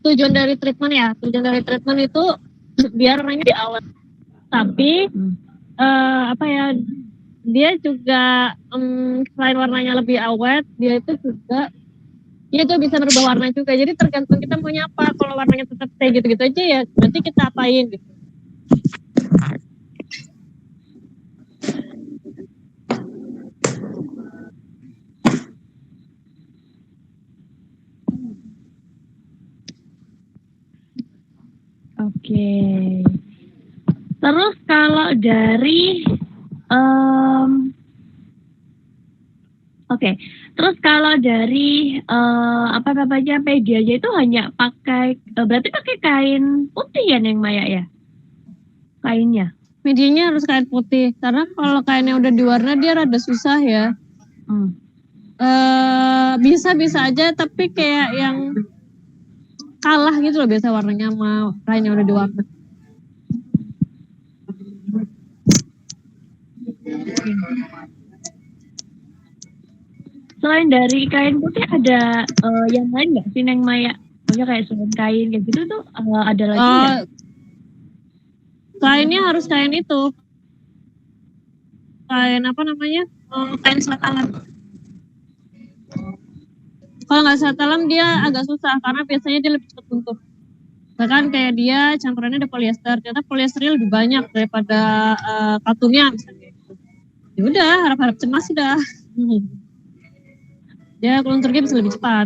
Tujuan dari treatment itu biar warnanya lebih awet. Tapi apa ya, dia juga selain warnanya lebih awet, dia itu juga ya itu bisa berubah warna juga. Jadi tergantung kita maunya apa. Kalau warnanya tetap kayak gitu-gitu aja ya berarti kita apain gitu. Oke. Terus kalau dari Oke. Terus kalau dari apa namanya medianya itu hanya pakai berarti pakai kain putih ya Neng Maya ya? Kainnya. Medianya harus kain putih karena kalau kainnya udah diwarna dia rada susah ya. Bisa aja tapi kayak yang kalah gitu loh biasa warnanya sama kainnya udah diwarna. Selain dari kain putih ada yang lain nggak sih Neng Maya? Maksudnya kayak selain kain kayak gitu tuh ada lagi nggak? Kainnya harus kain itu. Kain apa namanya? Kain selat alam. Kalau nggak selat alam dia agak susah karena biasanya dia lebih cepat luntur. Bahkan kayak dia campurannya ada polyester, ternyata polyesternya lebih banyak daripada katunnya misalnya. Ya udah, harap-harap cemas sudah. dia lunturnya bisa lebih cepat.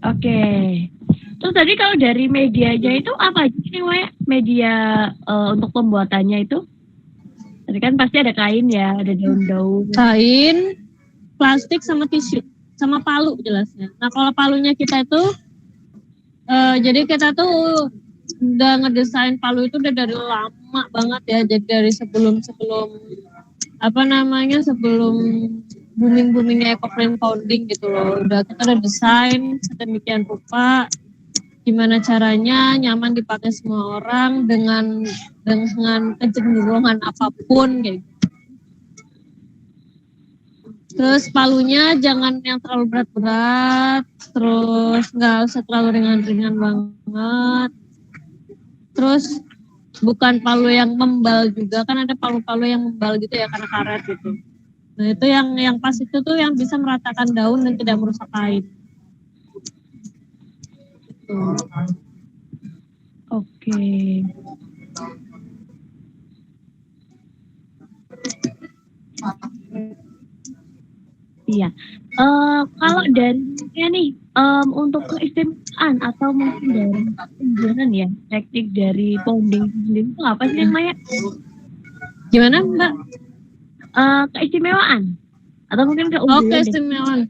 Oke. Terus tadi kalau dari medianya itu apa aja sih, Maya? Media untuk pembuatannya itu? Tadi kan pasti ada kain ya, ada daun-daun. Kain, plastik sama tisu, sama palu jelasnya. Nah kalau palunya kita itu, jadi kita tuh udah ngedesain palu itu udah dari lama banget ya. Jadi dari sebelum boomingnya eco-friendly founding gitu loh. Kita udah desain sedemikian rupa gimana caranya nyaman dipakai semua orang dengan kecenderungan apapun kayak gitu. Terus palunya jangan yang terlalu berat-berat, terus nggak usah terlalu ringan-ringan banget. Terus bukan palu yang membal juga, kan ada palu-palu yang membal gitu ya karena karet gitu. Nah itu yang pas itu tuh yang bisa meratakan daun dan tidak merusak kain. Oke. Iya. Kalau dari nih untuk keistimewaan atau mungkin dari pembelajaran ya teknik dari ponding sendiri itu apa sih Maya? Gimana Mbak? Keistimewaan atau mungkin keunggulan? Oh keistimewaan.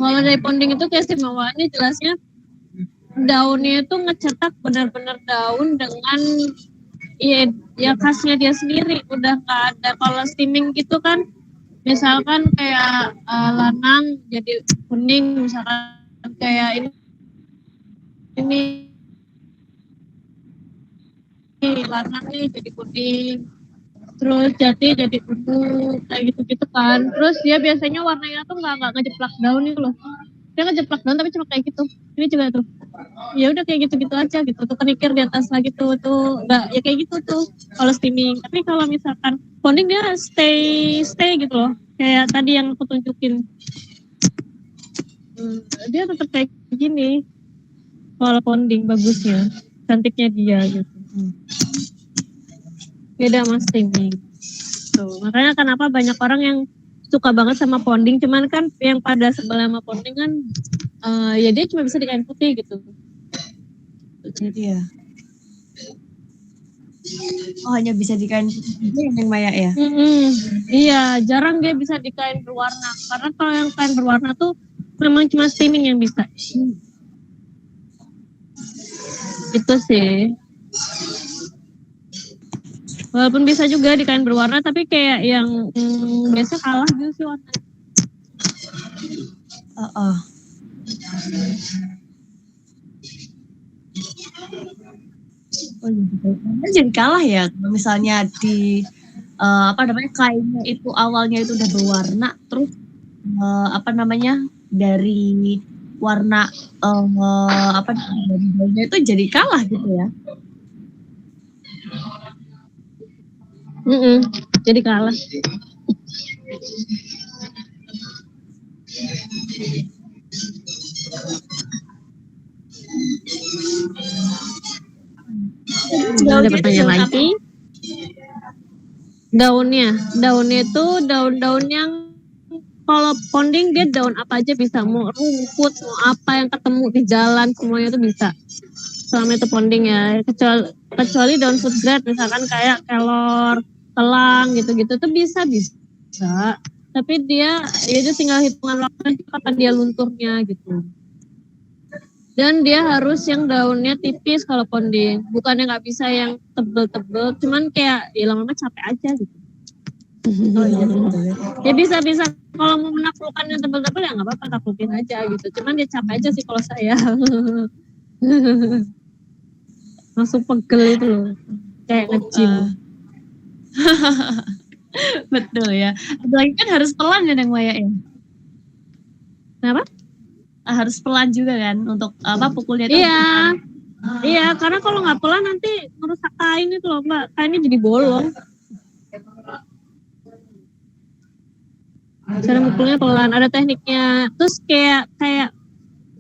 Kalau dari ponding itu keistimewaannya jelasnya daunnya itu ngecetak benar-benar daun dengan ya khasnya dia sendiri. Udah nggak ada kalau steaming gitu kan. Misalkan kayak lanang jadi kuning, misalkan kayak ini lanang nih jadi kuning, terus jati jadi ungu kayak gitu kan. Terus dia biasanya warnanya tuh nggak ngejeplak daun itu loh, dia ngejeplak daun tapi cuma kayak gitu. Ini juga tuh ya udah kayak gitu aja gitu tuh, kenikir di atas lagi tuh nggak ya kayak gitu tuh kalau steaming. Tapi kalau misalkan ponding dia stay gitu loh, kayak tadi yang aku tunjukin. Dia tetap kayak gini kalau ponding bagusnya, cantiknya dia gitu. Beda sama steaming tuh. Makanya kenapa banyak orang yang suka banget sama ponding, cuman kan yang pada sebelah sama ponding kan ya dia cuma bisa di kain putih gitu. Jadi ya. Oh hanya bisa di kain putih yang Maya ya? Iya, jarang dia bisa di kain berwarna. Karena kalau yang kain berwarna tuh memang cuma steaming yang bisa. Itu sih. Walaupun bisa juga di kain berwarna, tapi kayak yang biasa kalah gitu sih warnanya. Oh iya, jadi kalah ya kalau misalnya di kainnya itu awalnya itu udah berwarna, terus dari warna dari daunnya itu jadi kalah gitu ya? Jadi kalah. Ada pertanyaan lagi? Daunnya itu daun-daun yang kalau ponding dia daun apa aja bisa, mau rumput, mau apa yang ketemu di jalan semuanya itu bisa. Selama itu ponding ya, kecuali daun food grade misalkan kayak kelor, telang gitu-gitu tuh bisa. Tapi dia ya itu tinggal hitungan waktu kapan dia lunturnya gitu. Dan dia harus yang daunnya tipis kalau ponding, bukannya nggak bisa yang tebel-tebel, cuman kayak ya lama-lama capek aja gitu. Oh iya betul. Ya bisa kalau mau menaklukkan yang tebel-tebel ya nggak apa-apa, taklukin aja gitu. Cuman dia capek aja sih kalau saya. Langsung pegel itu loh, kayak nge-gym. Betul ya. Apalagi kan harus pelan ya Neng Maya ya. Kenapa? Harus pelan juga kan untuk pukulnya itu. Iya, karena kalau nggak pelan nanti merusak kain itu loh Mbak, kainnya jadi bolong. Cara mukulnya pelan, ada tekniknya. Terus kayak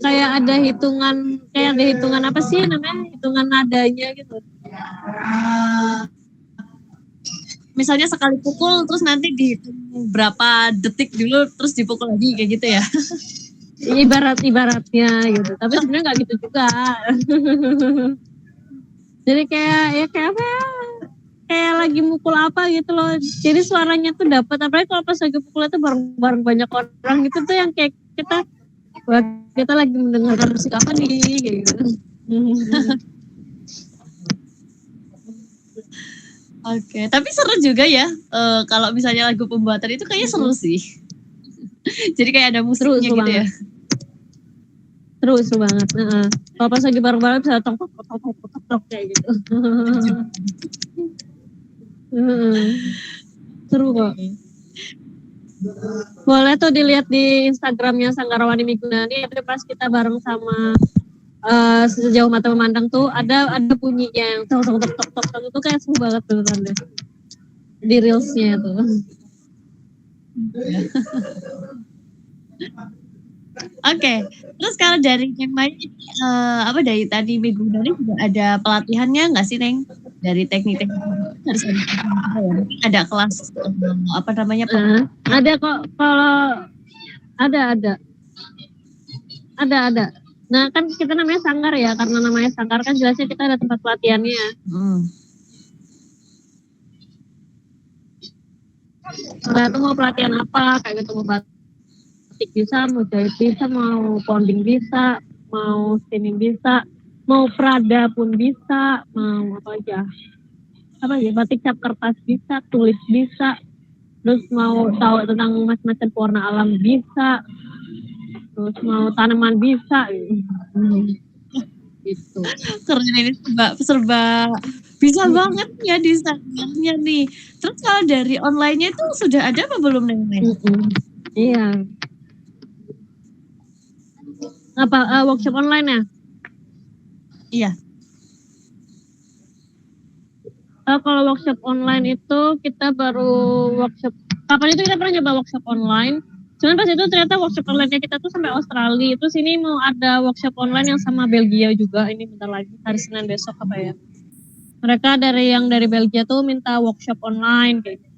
ada hitungan, apa sih namanya, hitungan nadanya gitu. misalnya sekali pukul terus nanti dihitung berapa detik dulu terus dipukul lagi kayak gitu ya. Ibaratnya gitu, tapi sebenarnya nggak gitu juga. Jadi kayak apa ya, kayak lagi mukul apa gitu loh, jadi suaranya tuh dapat, apalagi kalau pas lagi pukul itu bareng banyak orang gitu tuh yang kayak kita lagi mendengarkan musik apa nih kayak gitu. Oke, tapi seru juga ya kalau misalnya lagu pembuatan itu kayaknya seru sih. Jadi kayak ada musiknya gitu banget. ya. Seru banget. Kalau pas lagi bareng-bareng bisa tok kayak gitu. Seru kok. Boleh tuh dilihat di Instagramnya Sanggarawani Migunani, tapi pas kita bareng sama Sejauh Mata Memandang tuh ada bunyinya yang tok itu kayak seru banget beneran deh. Di reelsnya tuh. Oke, terus kalau dari yang lain apa dari tadi Migunani juga ada pelatihannya nggak sih Neng? Dari teknik-teknik harus ada kelas apa namanya? Ada kok, kalau ada. Nah kan kita namanya sanggar ya, karena namanya sanggar kan jelasnya kita ada tempat pelatihannya. Nah itu mau pelatihan apa kayak gitu, mau batik bisa, mau jahit bisa, mau pounding bisa, mau spinning bisa, mau Prada pun bisa, mau apa aja, batik cap kertas bisa, tulis bisa, terus mau tahu tentang macam-macam warna alam bisa, terus mau tanaman bisa gitu. Keren, ini serba bisa banget ya desainnya nih. Terus kalau dari online-nya itu sudah ada apa belum Neng? Iya. Apa workshop online ya? Iya. Kalau workshop online itu kita baru workshop. Kapan itu kita pernah nyoba workshop online? Cuman pas itu ternyata workshop online-nya kita tuh sampai Australia. Terus ini mau ada workshop online yang sama Belgia juga. Ini bentar lagi, hari Senin besok apa ya? Mereka dari Belgia tuh minta workshop online kayak gitu.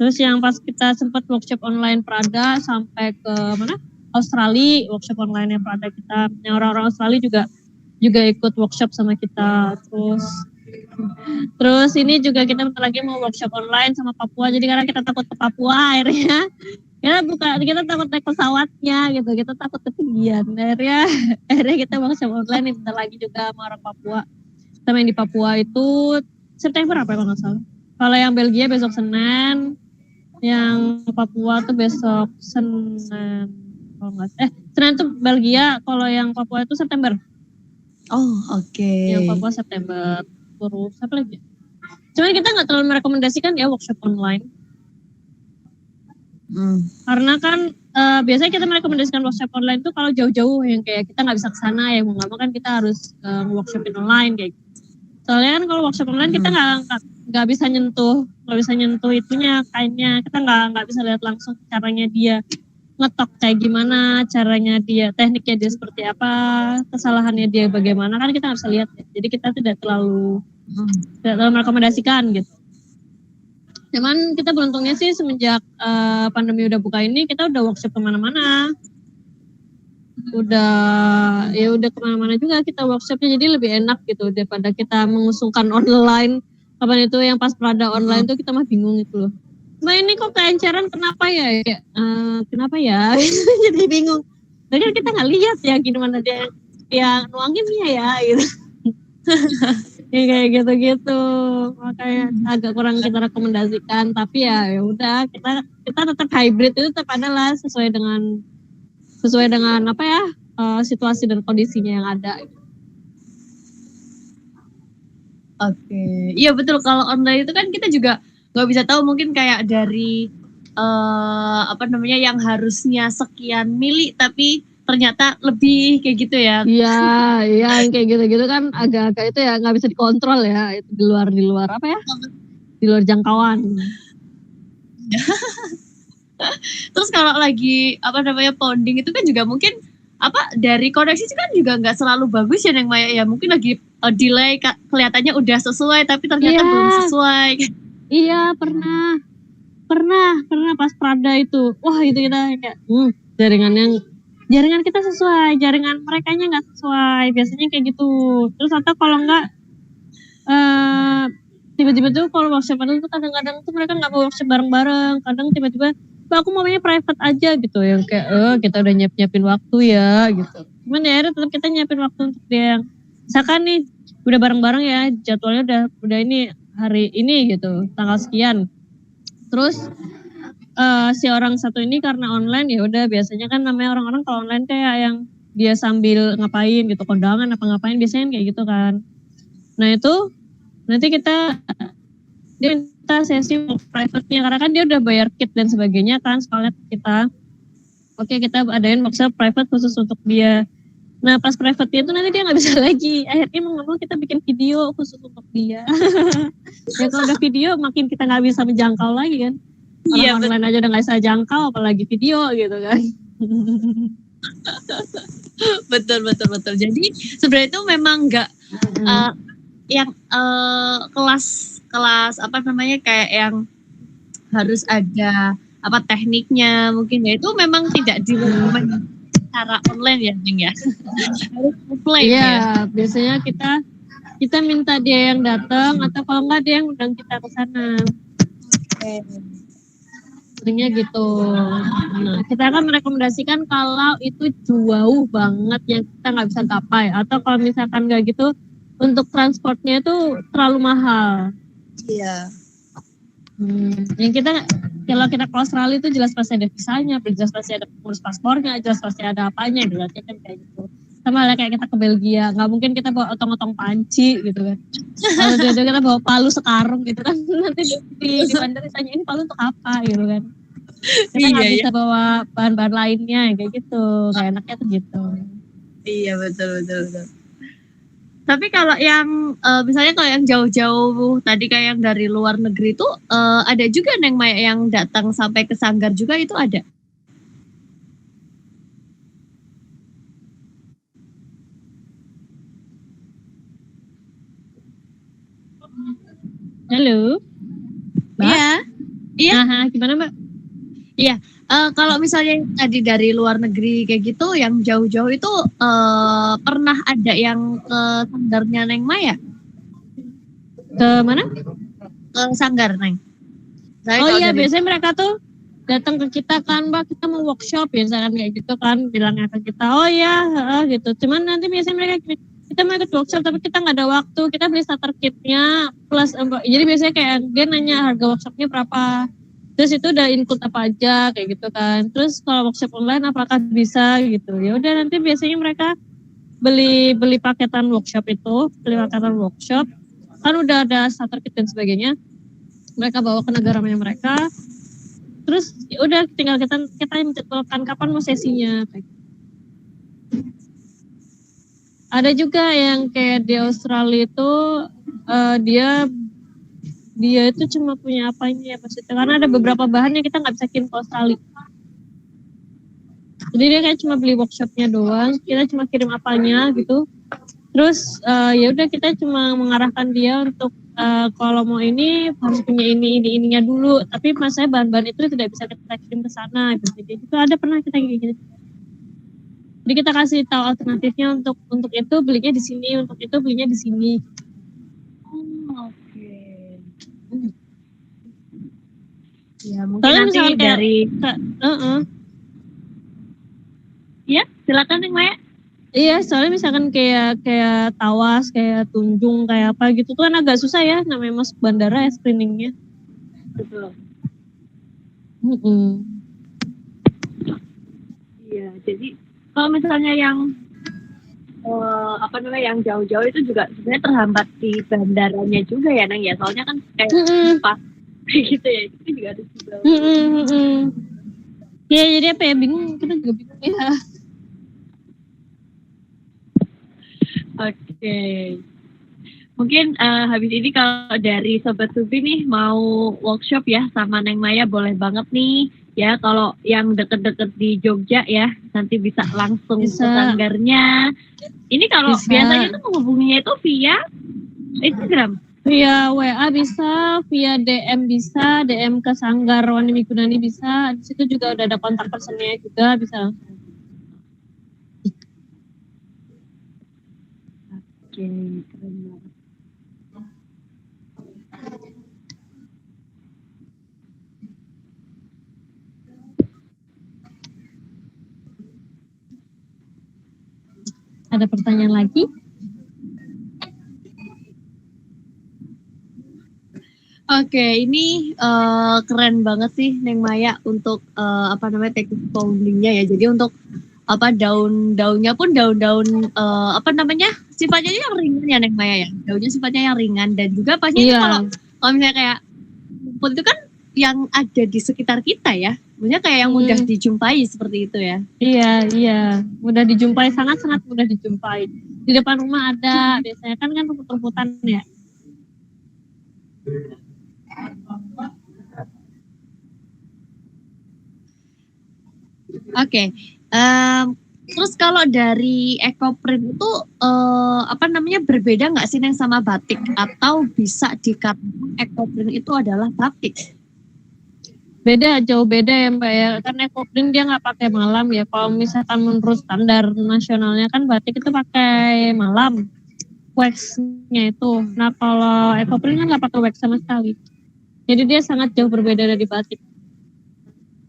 Terus yang pas kita sempat workshop online Prada sampai ke mana? Australia, workshop online yang Prada kita. Yang orang-orang Australia juga ikut workshop sama kita. Terus ini juga kita bentar lagi mau workshop online sama Papua. Jadi karena kita takut ke Papua akhirnya kita takut naik pesawatnya gitu, kita takut ketinggian. Akhirnya kita workshop online bentar lagi juga sama orang Papua. Sama yang di Papua itu September apa ya kalau nggak salah. Kalau yang Belgia besok Senin, yang Papua tuh besok Senin. Senin tuh Belgia, kalau yang Papua itu September. Oh oke. Yang Papua September. Terus apa lagi? Cuman kita nggak terlalu merekomendasikan ya workshop online. Karena kan biasanya kita merekomendasikan workshop online tuh kalau jauh-jauh yang kayak kita nggak bisa kesana ya, mau nggak mau kan kita harus workshopin online kayak gitu. Soalnya kan kalau workshop online kita nggak bisa nyentuh itunya, kainnya, kita nggak bisa lihat langsung caranya dia ngetok kayak gimana, caranya dia, tekniknya dia seperti apa, kesalahannya dia bagaimana, kan kita nggak bisa lihat ya. Jadi kita tidak terlalu merekomendasikan gitu. Cuman kita beruntungnya sih semenjak pandemi udah buka ini, kita udah workshop kemana-mana. Udah kemana-mana juga kita workshopnya, jadi lebih enak gitu daripada kita mengusungkan online. Kapan itu yang pas Prada online tuh kita mah bingung gitu loh. Mbak ini kok keenceran kenapa ya? Kenapa ya? Jadi bingung. Tapi kita nggak lihat ya gimana dia yang nuanginnya ya gitu. Ya, kayak gitu-gitu. Makanya agak kurang kita rekomendasikan. Tapi ya udah kita tetap hybrid itu tetap adalah sesuai dengan apa ya, situasi dan kondisinya yang ada. Oke, iya betul. Kalau online itu kan kita juga nggak bisa tahu, mungkin kayak dari apa namanya yang harusnya sekian mili tapi ternyata lebih kayak gitu ya. Iya kayak gitu-gitu kan agak-agak itu ya nggak bisa dikontrol ya, itu di luar apa ya, di luar jangkauan. Terus kalau lagi apa namanya pounding itu kan juga mungkin apa dari koneksi kan juga nggak selalu bagus ya Neng Maya ya, mungkin lagi delay kelihatannya udah sesuai tapi ternyata belum sesuai. Iya pernah pas Prada itu. Wah itu kita kayak jaringan kita sesuai, jaringan merekanya nggak sesuai. Biasanya kayak gitu. Terus atau kalau nggak tiba-tiba tuh kalau workshop itu kadang-kadang tuh mereka nggak mau workshop bareng-bareng. Kadang tiba-tiba, "Mbak, aku maunya private aja gitu." Yang kayak kita udah nyiapin waktu ya gitu. Cuman ya tetap kita nyiapin waktu untuk dia yang misalkan nih udah bareng-bareng ya, jadwalnya udah ini hari ini gitu, tanggal sekian. Terus si orang satu ini karena online ya udah biasanya kan namanya orang-orang kalau online kayak yang dia sambil ngapain gitu, kondangan apa ngapain biasanya kayak gitu kan. Nah itu nanti dia minta sesi private-nya karena kan dia udah bayar kit dan sebagainya kan sekolah kita. Oke kita adain workshop private khusus untuk dia. Nah pas private-nya itu nanti dia nggak bisa lagi. Akhirnya mau ngomong kita bikin video khusus untuk dia. Ya kalau udah video makin kita nggak bisa menjangkau lagi kan. Orang online aja udah nggak bisa jangkau apalagi video gitu kan. Betul. Jadi sebenarnya itu memang nggak yang kelas apa namanya kayak yang harus ada apa tekniknya mungkin ya itu memang tidak dilakukan secara online ya Ning ya. Harus offline ya. Biasanya kita minta dia yang datang atau kalau enggak dia yang undang kita ke sana. Seringnya gitu. Nah, kita akan merekomendasikan kalau itu jauh banget yang kita nggak bisa gapai atau kalau misalkan nggak gitu untuk transportnya itu terlalu mahal. Iya. Yang kalau kita ke Australia itu jelas pasti ada visanya, jelas pasti ada urus paspornya, jelas pasti ada apanya, berarti kan kayak gitu. Sama lah kayak kita ke Belgia, nggak mungkin kita bawa otong-otong panci gitu kan. Kalau kita bawa palu sekarung gitu kan, nanti di bandar ditanya ini palu untuk apa gitu kan. Kita nggak bisa bawa bahan-bahan lainnya kayak gitu, kayak enaknya tuh gitu. Iya betul. Tapi kalau yang misalnya kalau yang jauh-jauh tadi kayak yang dari luar negeri itu ada juga Neng Maya yang datang sampai ke Sanggar juga itu ada. Halo. Iya. Gimana Mbak? Iya. Kalau misalnya tadi dari luar negeri kayak gitu, yang jauh-jauh itu pernah ada yang ke Sanggarnya Neng Maya? Ke mana? Ke Sanggar Neng. Biasanya mereka tuh datang ke kita kan Mbak kita mau workshop ya misalkan kayak gitu kan bilangnya ke kita gitu. Cuman nanti biasanya mereka kita mau ikut workshop tapi kita nggak ada waktu kita beli starter kitnya plus jadi biasanya kayak dia nanya harga workshopnya berapa. Terus itu udah include apa aja kayak gitu kan. Terus kalau workshop online apakah bisa gitu. Ya udah nanti biasanya mereka beli paketan workshop kan udah ada starter kit dan sebagainya. Mereka bawa ke negaranya mereka. Terus ya udah tinggal kita menjadwalkan kapan mau sesinya. Ada juga yang kayak di Australia itu dia itu cuma punya apanya ya maksudnya karena ada beberapa bahan yang kita nggak bisa kirim ke Australia. Jadi dia kayak cuma beli workshopnya doang, kita cuma kirim apanya gitu. Terus ya udah kita cuma mengarahkan dia untuk kalau mau ini harus punya ininya dulu. Tapi masalahnya bahan-bahan itu tidak bisa kita kirim ke sana gitu. Jadi itu ada pernah kita kayak gitu. Jadi kita kasih tahu alternatifnya untuk itu belinya di sini, untuk itu belinya di sini. Ya mungkin nanti dari ya silakan Neng Maya. Iya soalnya misalkan kayak Tawas kayak Tunjung kayak apa gitu tuh kan agak susah ya namanya masuk bandara ya screeningnya. Betul. Iya jadi kalau misalnya yang yang jauh-jauh itu juga sebenarnya terhambat di bandaranya juga ya Neng ya soalnya kan kayak pas gitu ya itu juga harus dibawa. Ya jadi apa ya bingung kita juga bingung ya. Oke. Mungkin habis ini kalau dari Sobat Subi nih mau workshop ya sama Neng Maya boleh banget nih ya kalau yang deket-deket di Jogja ya nanti bisa langsung ke Sanggarnya. Ini kalau biasanya tuh menghubunginya itu via Instagram. Via WA bisa, via DM bisa, DM ke Sanggar Wani Migunani bisa. Di situ juga udah ada kontak personnya juga, bisa langsung. Oke, keren banget. Ada pertanyaan lagi? Oke, ini keren banget sih Neng Maya untuk teknik foundingnya ya. Jadi untuk daun-daunnya pun daun-daun sifatnya yang ringan ya Neng Maya ya. Daunnya sifatnya yang ringan dan juga pastinya itu kalau misalnya kayak rumput itu kan yang ada di sekitar kita ya. Maksudnya kayak yang mudah dijumpai seperti itu ya. Iya, mudah dijumpai, sangat-sangat mudah dijumpai. Di depan rumah ada, biasanya kan rumput-rumputan ya. Oke. Terus kalau dari ekoprint itu berbeda nggak sih Neng sama batik atau bisa dikatakan ekoprint itu adalah batik? Beda, jauh beda ya Mbak ya. Kan ekoprint dia nggak pakai malam ya. Kalau misalkan menurut standar nasionalnya kan batik itu pakai malam waxnya itu. Nah kalau ekoprint kan nggak pakai wax sama sekali. Jadi dia sangat jauh berbeda dari batik.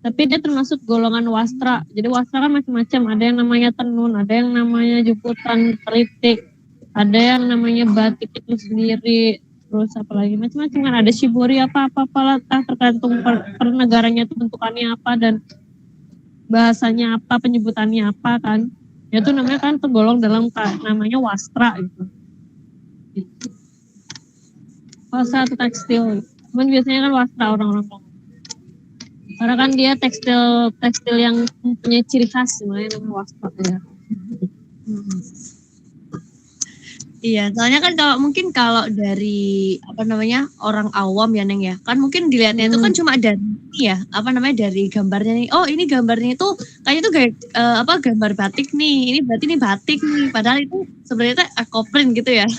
Tapi dia termasuk golongan wastra. Jadi wastra kan macam-macam. Ada yang namanya tenun, ada yang namanya juputan, teritik, ada yang namanya batik itu sendiri. Terus apalagi macam-macam kan, ada shibori apa-apa tergantung per negaranya itu bentukannya apa dan bahasanya apa, penyebutannya apa kan. Itu namanya kan tergolong dalam namanya wastra gitu. Wastra atau tekstil. Cuman biasanya kan wastra orang-orang ngomong. Karena kan dia tekstil yang mempunyai ciri khas, namanya wastra ya. Iya, soalnya kan kalau dari orang awam ya Neng ya, kan mungkin dilihatnya itu kan cuma dari dari gambarnya nih. Oh ini gambarnya itu kayaknya itu gambar batik nih, ini berarti ini batik nih. Padahal itu sebenarnya ekoprint gitu ya.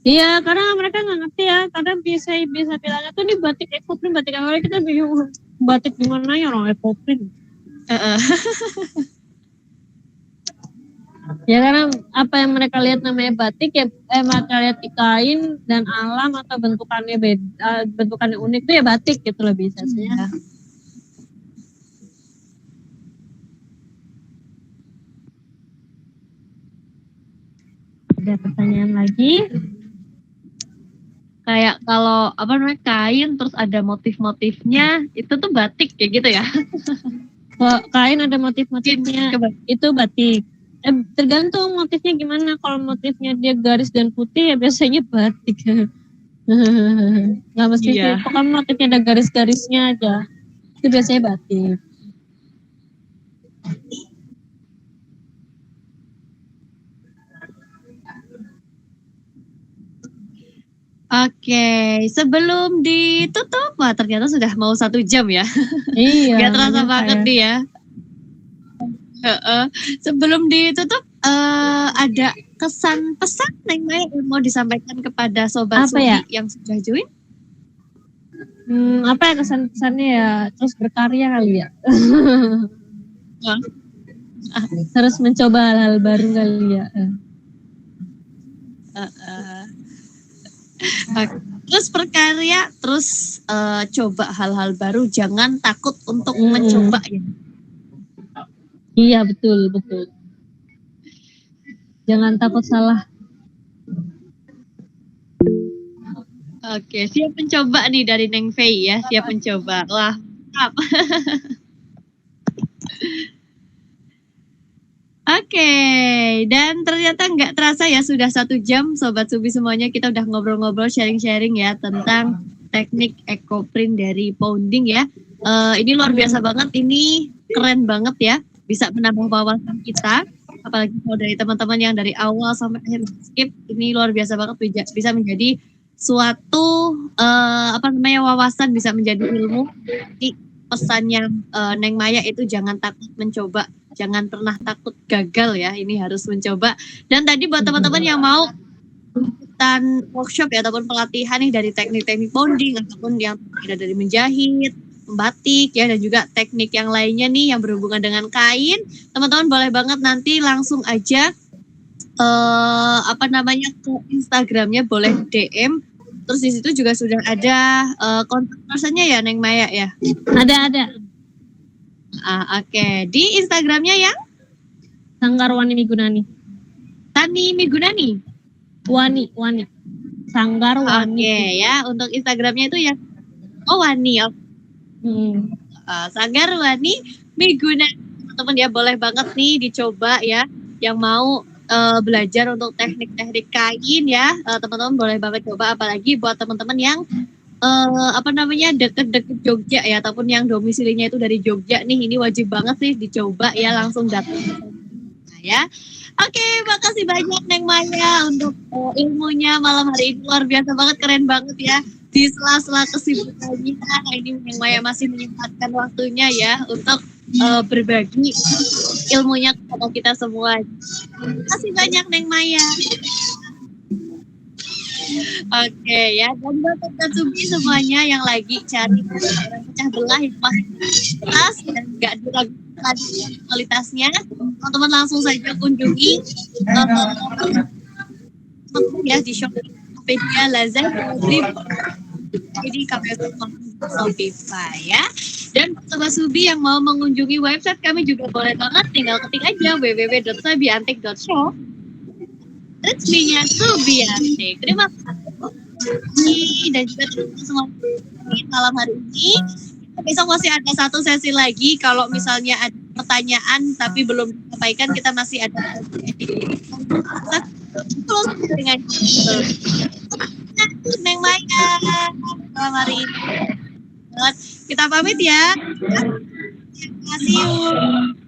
Iya, karena mereka nggak ngerti ya. Kadang bisa bilangnya tuh ini batik ekoprint, batik awalnya kita bingung batik gimana ya orang ekoprint. Ya karena apa yang mereka lihat namanya batik ya, mereka lihat kain dan alam atau bentukannya beda, bentukannya unik tuh ya batik gitu loh biasanya. Ada pertanyaan lagi? Kayak kalau kain terus ada motif-motifnya itu tuh batik kayak gitu ya. Kain ada motif-motifnya itu batik. Tergantung motifnya gimana. Kalau motifnya dia garis dan putih ya biasanya batik. Nggak mesti sih, pokoknya motifnya ada garis-garisnya aja. Itu biasanya batik. Oke, sebelum ditutup, wah ternyata sudah mau 1 jam ya. Iya. Gak terasa banget nih ya. Sebelum ditutup, ada kesan pesan Neng Maya yang mau disampaikan kepada sobat Subi yang sudah join? Apa ya kesan-pesannya ya? Terus berkarya kali ya. Terus mencoba hal-hal baru kali ya. Terus berkarya, terus coba hal-hal baru, jangan takut untuk mencoba ya. Iya betul. Jangan takut salah. Oke, siap mencoba nih dari Neng Fei ya, siap mencoba. Wah, mantap. Oke, dan ternyata nggak terasa ya sudah 1 jam Sobat Subi semuanya, kita udah ngobrol-ngobrol sharing-sharing ya tentang teknik ekoprint dari Pounding ya. Ini luar biasa banget, ini keren banget ya, bisa menambah wawasan kita, apalagi kalau dari teman-teman yang dari awal sampai akhir skip, ini luar biasa banget bisa menjadi suatu wawasan, bisa menjadi ilmu. Pesan yang Neng Maya itu jangan takut mencoba, jangan pernah takut gagal ya, ini harus mencoba. Dan tadi buat teman-teman yang mau ikutan workshop ya ataupun pelatihan nih dari teknik-teknik bonding ataupun yang ada dari menjahit, membatik ya dan juga teknik yang lainnya nih yang berhubungan dengan kain, teman-teman boleh banget nanti langsung aja ke Instagramnya boleh DM. Terus di situ juga sudah ada kontak personnya ya Neng Maya ya. Ada. Oke. Di Instagramnya ya Sanggar Wani Migunani. Tani Migunani. Wani. Sanggar Wani. Oke ya, untuk Instagramnya itu ya Wani. Sanggar Wani Migunani. Teman-teman ya boleh banget nih dicoba ya yang mau belajar untuk teknik-teknik kain ya, teman-teman boleh banget coba, apalagi buat teman-teman yang deket-deket Jogja ya, ataupun yang domisilinya itu dari Jogja nih, ini wajib banget sih dicoba ya, langsung datang ya. Oke, makasih banyak Neng Maya untuk ilmunya malam hari ini, luar biasa banget, keren banget ya. Di sela-sela kesibukannya, ini Neng Maya masih menyempatkan waktunya ya untuk berbagi ilmunya kepada kita semua. Terima kasih banyak Neng Maya. Oke ya, dan buat Sobat Subi semuanya yang lagi cari pecah belah yang masih keras dan nggak diragukan kualitasnya, teman-teman langsung saja kunjungi ya di Shopee, Lazada, jadi KPU Shopify ya. Dan Sobat Subi yang mau mengunjungi website kami juga boleh banget, tinggal ketik aja www.sabiantik.shop. Resminya Subiantik. Terima kasih dan juga semua malam hari ini. Besok masih ada satu sesi lagi. Kalau misalnya ada pertanyaan tapi belum disampaikan, kita masih ada terus dengan Neng Maya malam hari ini. Kita pamit ya. Terima kasih.